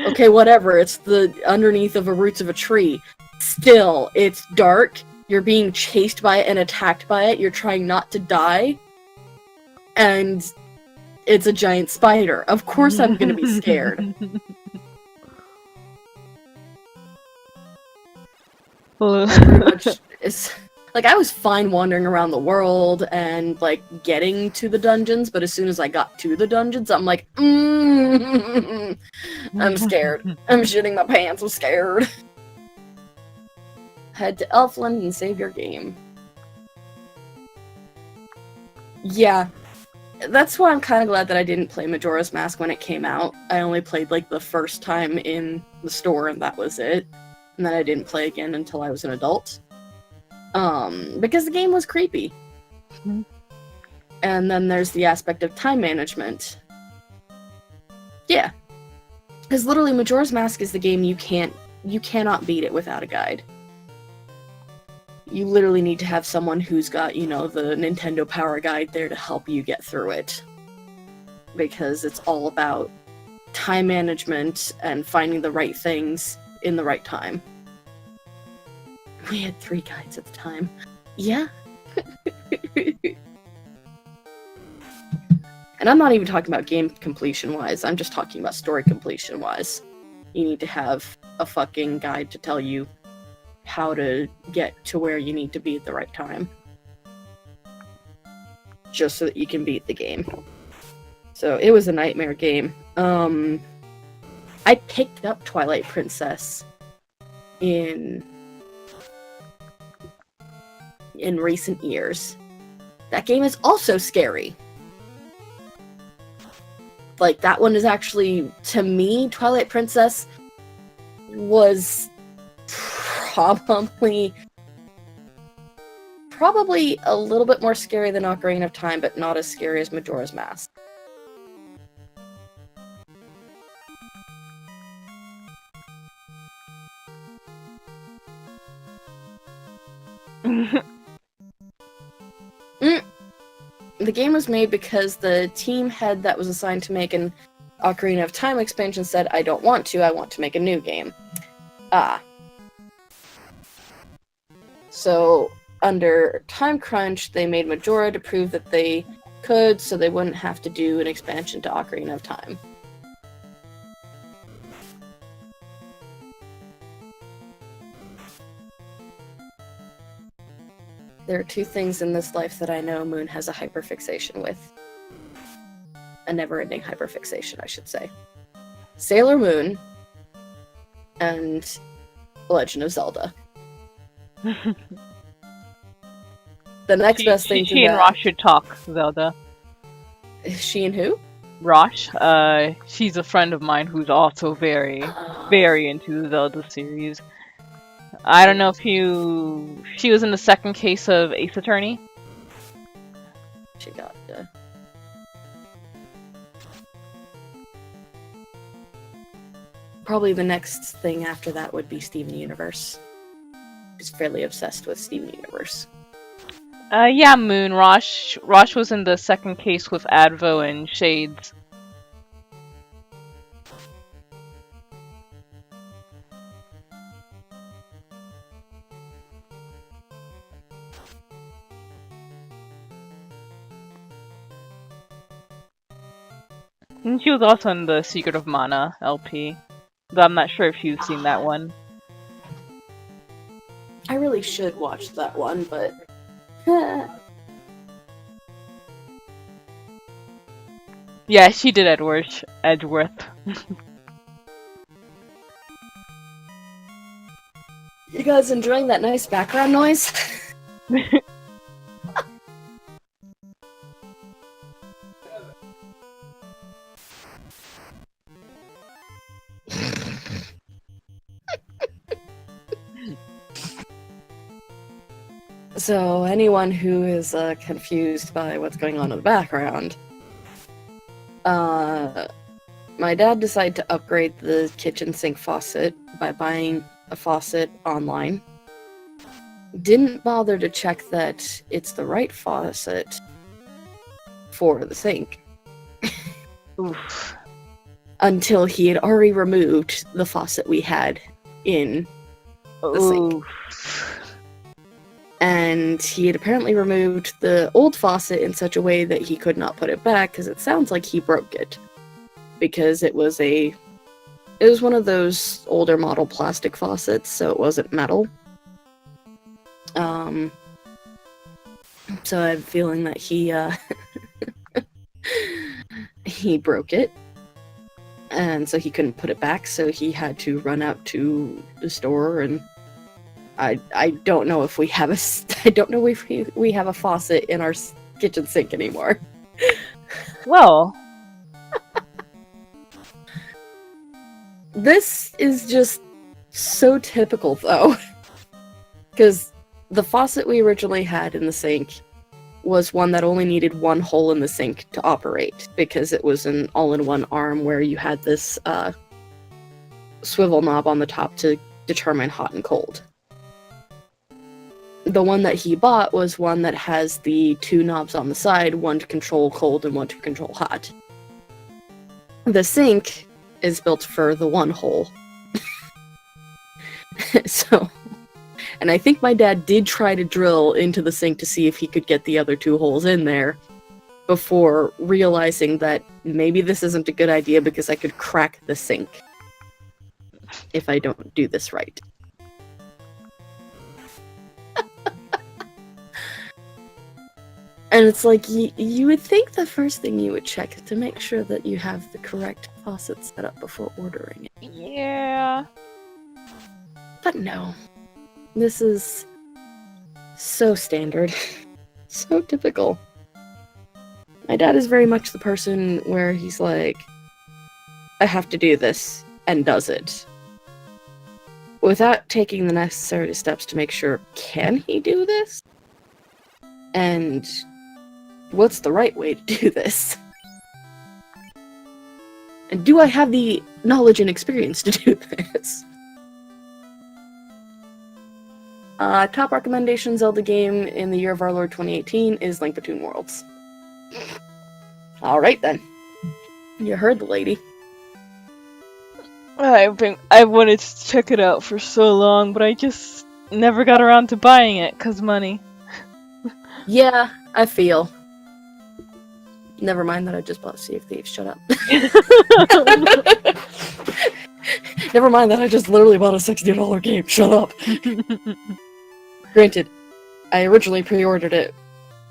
Okay, whatever, it's the underneath of the roots of a tree. Still, it's dark, you're being chased by it and attacked by it, you're trying not to die, and it's a giant spider. Of course I'm gonna be scared. Pretty much, it's... Like, I was fine wandering around the world and, like, getting to the dungeons, but as soon as I got to the dungeons, I'm like, I'm scared. I'm shitting my pants, I'm scared. Head to Elfland and save your game. Yeah. That's why I'm kind of glad that I didn't play Majora's Mask when it came out. I only played, like, the first time in the store, and that was it. And then I didn't play again until I was an adult. Because the game was creepy. Mm-hmm. And then there's the aspect of time management. Yeah. Because literally Majora's Mask is the game you cannot beat it without a guide. You literally need to have someone who's got, you know, the Nintendo Power Guide there to help you get through it. Because it's all about time management and finding the right things in the right time. We had 3 guides at the time. Yeah. And I'm not even talking about game completion-wise, I'm just talking about story completion-wise. You need to have a fucking guide to tell you how to get to where you need to be at the right time. Just so that you can beat the game. So, it was a nightmare game. I picked up Twilight Princess in recent years. That game is also scary. Like, that one is actually, to me, Twilight Princess was probably a little bit more scary than Ocarina of Time, but not as scary as Majora's Mask. The game was made because the team head that was assigned to make an Ocarina of Time expansion said, I don't want to, I want to make a new game. So, under time crunch, they made Majora to prove that they could, so they wouldn't have to do an expansion to Ocarina of Time. There are 2 things in this life that I know Moon has a hyperfixation with. A never-ending hyperfixation, I should say. Sailor Moon and Legend of Zelda. The next best thing to she and that... Rosh should talk, Zelda. She and who? Rosh. She's a friend of mine who's also very into the Zelda series. I don't know if she was in the second case of Ace Attorney. She got probably the next thing after that would be Steven Universe. is fairly obsessed with Steven Universe. Yeah, Moon. Rosh was in the second case with Advo and Shades. And she was also in the Secret of Mana LP. Though I'm not sure if you've seen that one. I really should watch that one, but... Yeah, she did Edgeworth. You guys enjoying that nice background noise? So, anyone who is confused by what's going on in the background, my dad decided to upgrade the kitchen sink faucet by buying a faucet online. Didn't bother to check that it's the right faucet for the sink. Oof. Until he had already removed the faucet we had in the sink. And he had apparently removed the old faucet in such a way that he could not put it back, because it sounds like he broke it. Because it was one of those older model plastic faucets, so it wasn't metal. So I have a feeling that he he broke it. And so he couldn't put it back, so he had to run out to the store, and I don't know if we have we have a faucet in our kitchen sink anymore. Well, this is just so typical, though, because the faucet we originally had in the sink was one that only needed one hole in the sink to operate, because it was an all-in-one arm where you had this swivel knob on the top to determine hot and cold. The one that he bought was one that has the two knobs on the side, one to control cold and one to control hot. The sink is built for the one hole. And I think my dad did try to drill into the sink to see if he could get the other two holes in there before realizing that maybe this isn't a good idea because I could crack the sink if I don't do this right. And it's like, you would think the first thing you would check is to make sure that you have the correct faucet set up before ordering it. yeah. But no. This is so standard. So typical. My dad is very much the person where he's like, I have to do this, and does it. Without taking the necessary steps to make sure, can he do this? And what's the right way to do this? And do I have the knowledge and experience to do this? Top recommendation Zelda game in the year of our Lord 2018 is Link Between Worlds. Alright then. You heard the lady. I wanted to check it out for so long, but I just never got around to buying it, 'cause money. Yeah, I feel. Never mind that I just bought Sea of Thieves, shut up. Never mind that I just literally bought a $60 game, shut up. Granted, I originally pre-ordered it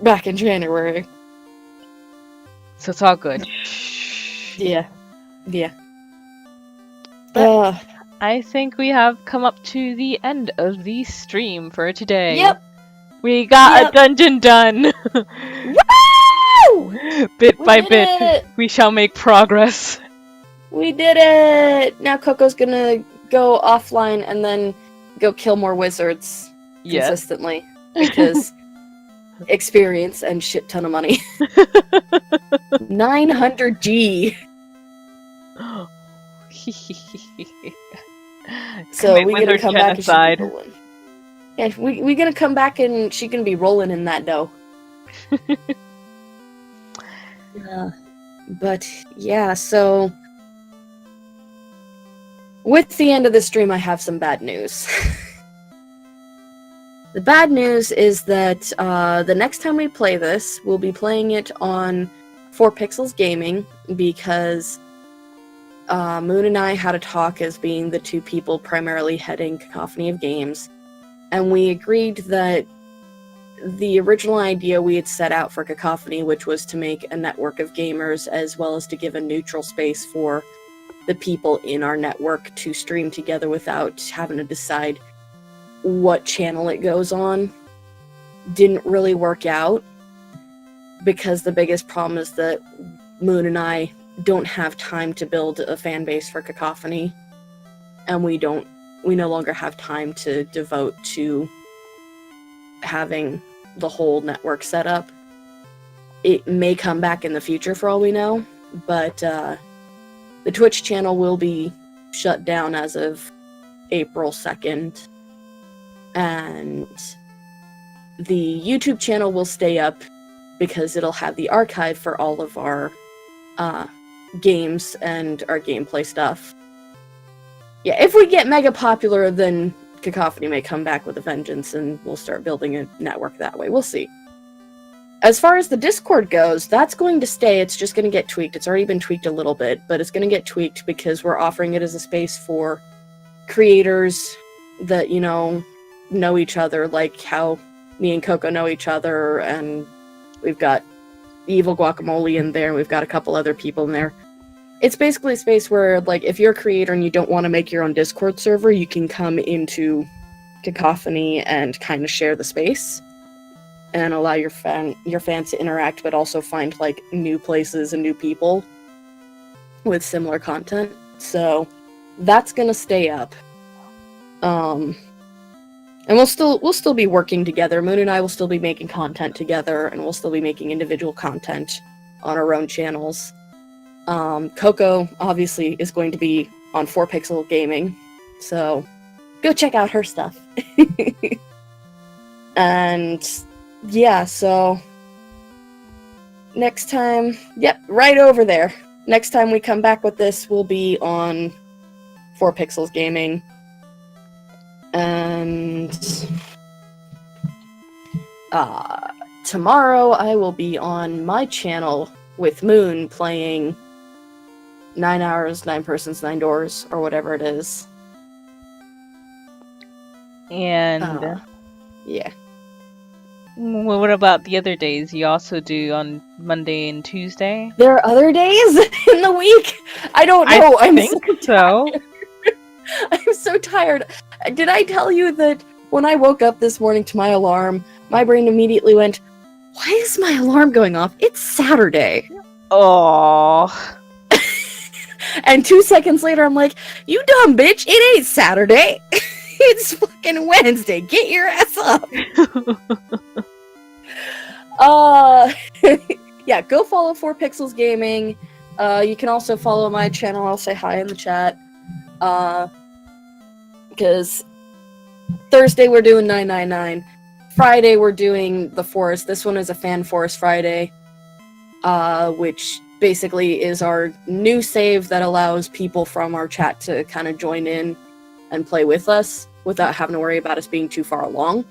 back in January. So it's all good. Yeah. I think we have come up to the end of the stream for today. Yep. We got a dungeon done! Woo! Bit We by did bit, it! we shall make progress. We did it! Now Coco's gonna go offline and then go kill more wizards consistently. Because experience and shit ton of money. 900G! So we get to come back and shoot people. Yeah, we gonna come back and she gonna be rolling in that dough. But yeah, so with the end of the stream, I have some bad news. The bad news is that the next time we play this, we'll be playing it on 4pixels Gaming, because Moon and I had a talk as being the two people primarily heading Cacophony of Games, and we agreed that the original idea we had set out for Cacophony, which was to make a network of gamers as well as to give a neutral space for the people in our network to stream together without having to decide what channel it goes on, didn't really work out, because the biggest problem is that Moon and I don't have time to build a fan base for Cacophony, and we no longer have time to devote to having the whole network set up. It may come back in the future for all we know, but the Twitch channel will be shut down as of April 2nd, and the YouTube channel will stay up because it'll have the archive for all of our games and our gameplay stuff. Yeah, if we get mega popular, then Cacophony may come back with a vengeance and we'll start building a network that way. We'll see. As far as the Discord goes, that's going to stay. It's just going to get tweaked. It's already been tweaked a little bit, but it's going to get tweaked because we're offering it as a space for creators that, know each other, like how me and Coco know each other, and we've got Evil Guacamole in there, and we've got a couple other people in there. It's basically a space where, like, if you're a creator and you don't want to make your own Discord server, you can come into Cacophony and kind of share the space and allow your fans to interact, but also find, like, new places and new people with similar content. So that's gonna stay up. And we'll still be working together. Moon and I will still be making content together, and we'll still be making individual content on our own channels. Coco obviously is going to be on 4pixel Gaming, so go check out her stuff. And yeah, so next time, yep, right over there. Next time we come back with this, we'll be on 4pixels Gaming. And tomorrow I will be on my channel with Moon playing 9 hours, 9 persons, 9 doors, or whatever it is. And yeah. Well, what about the other days? You also do on Monday and Tuesday? There are other days in the week? I don't know. I think so. I'm so tired. Did I tell you that when I woke up this morning to my alarm, my brain immediately went, why is my alarm going off? It's Saturday. Oh. And 2 seconds later, I'm like, you dumb bitch, it ain't Saturday. It's fucking Wednesday. Get your ass up. Yeah, go follow 4pixels Gaming. You can also follow my channel. I'll say hi in the chat. Because Thursday we're doing 999. Friday we're doing the Forest. This one is a Fan Forest Friday, which basically is our new save that allows people from our chat to kind of join in and play with us without having to worry about us being too far along.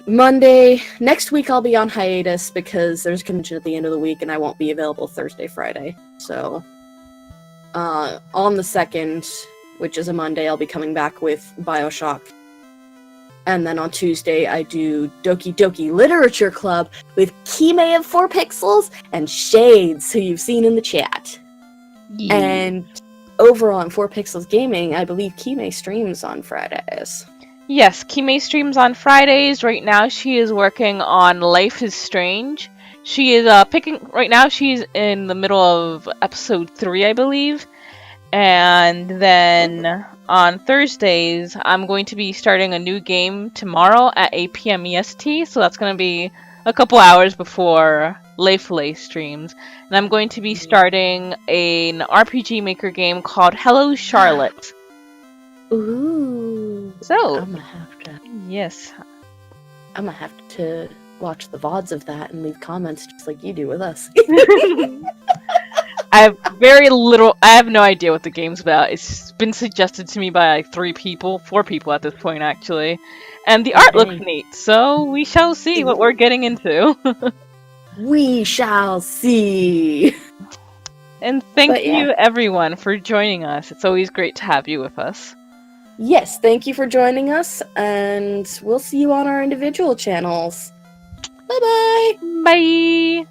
Monday, next week I'll be on hiatus because there's convention at the end of the week and I won't be available Thursday, Friday. So, on the 2nd, which is a Monday, I'll be coming back with Bioshock. And then on Tuesday, I do Doki Doki Literature Club with Kime of 4pixels and Shades, who you've seen in the chat. Yeah. And over on 4pixels Gaming, I believe Kime streams on Fridays. Yes, Kime streams on Fridays. Right now, she is working on Life is Strange. She is right now, she's in the middle of episode 3, I believe. And then on Thursdays, I'm going to be starting a new game tomorrow at 8 PM EST. So that's going to be a couple hours before Lefuulei streams. And I'm going to be starting an RPG Maker game called Hello Charlotte. Ooh. So, I'm gonna have to. yes. I'm gonna have to watch the VODs of that and leave comments just like you do with us. I have very little. I have no idea what the game's about. It's been suggested to me by like 4 people at this point, actually. And the art looks Dang. neat, so we shall see what we're getting into. We shall see. And thank But yeah. you, everyone, for joining us. It's always great to have you with us. Yes, thank you for joining us, and we'll see you on our individual channels. Bye bye! Bye!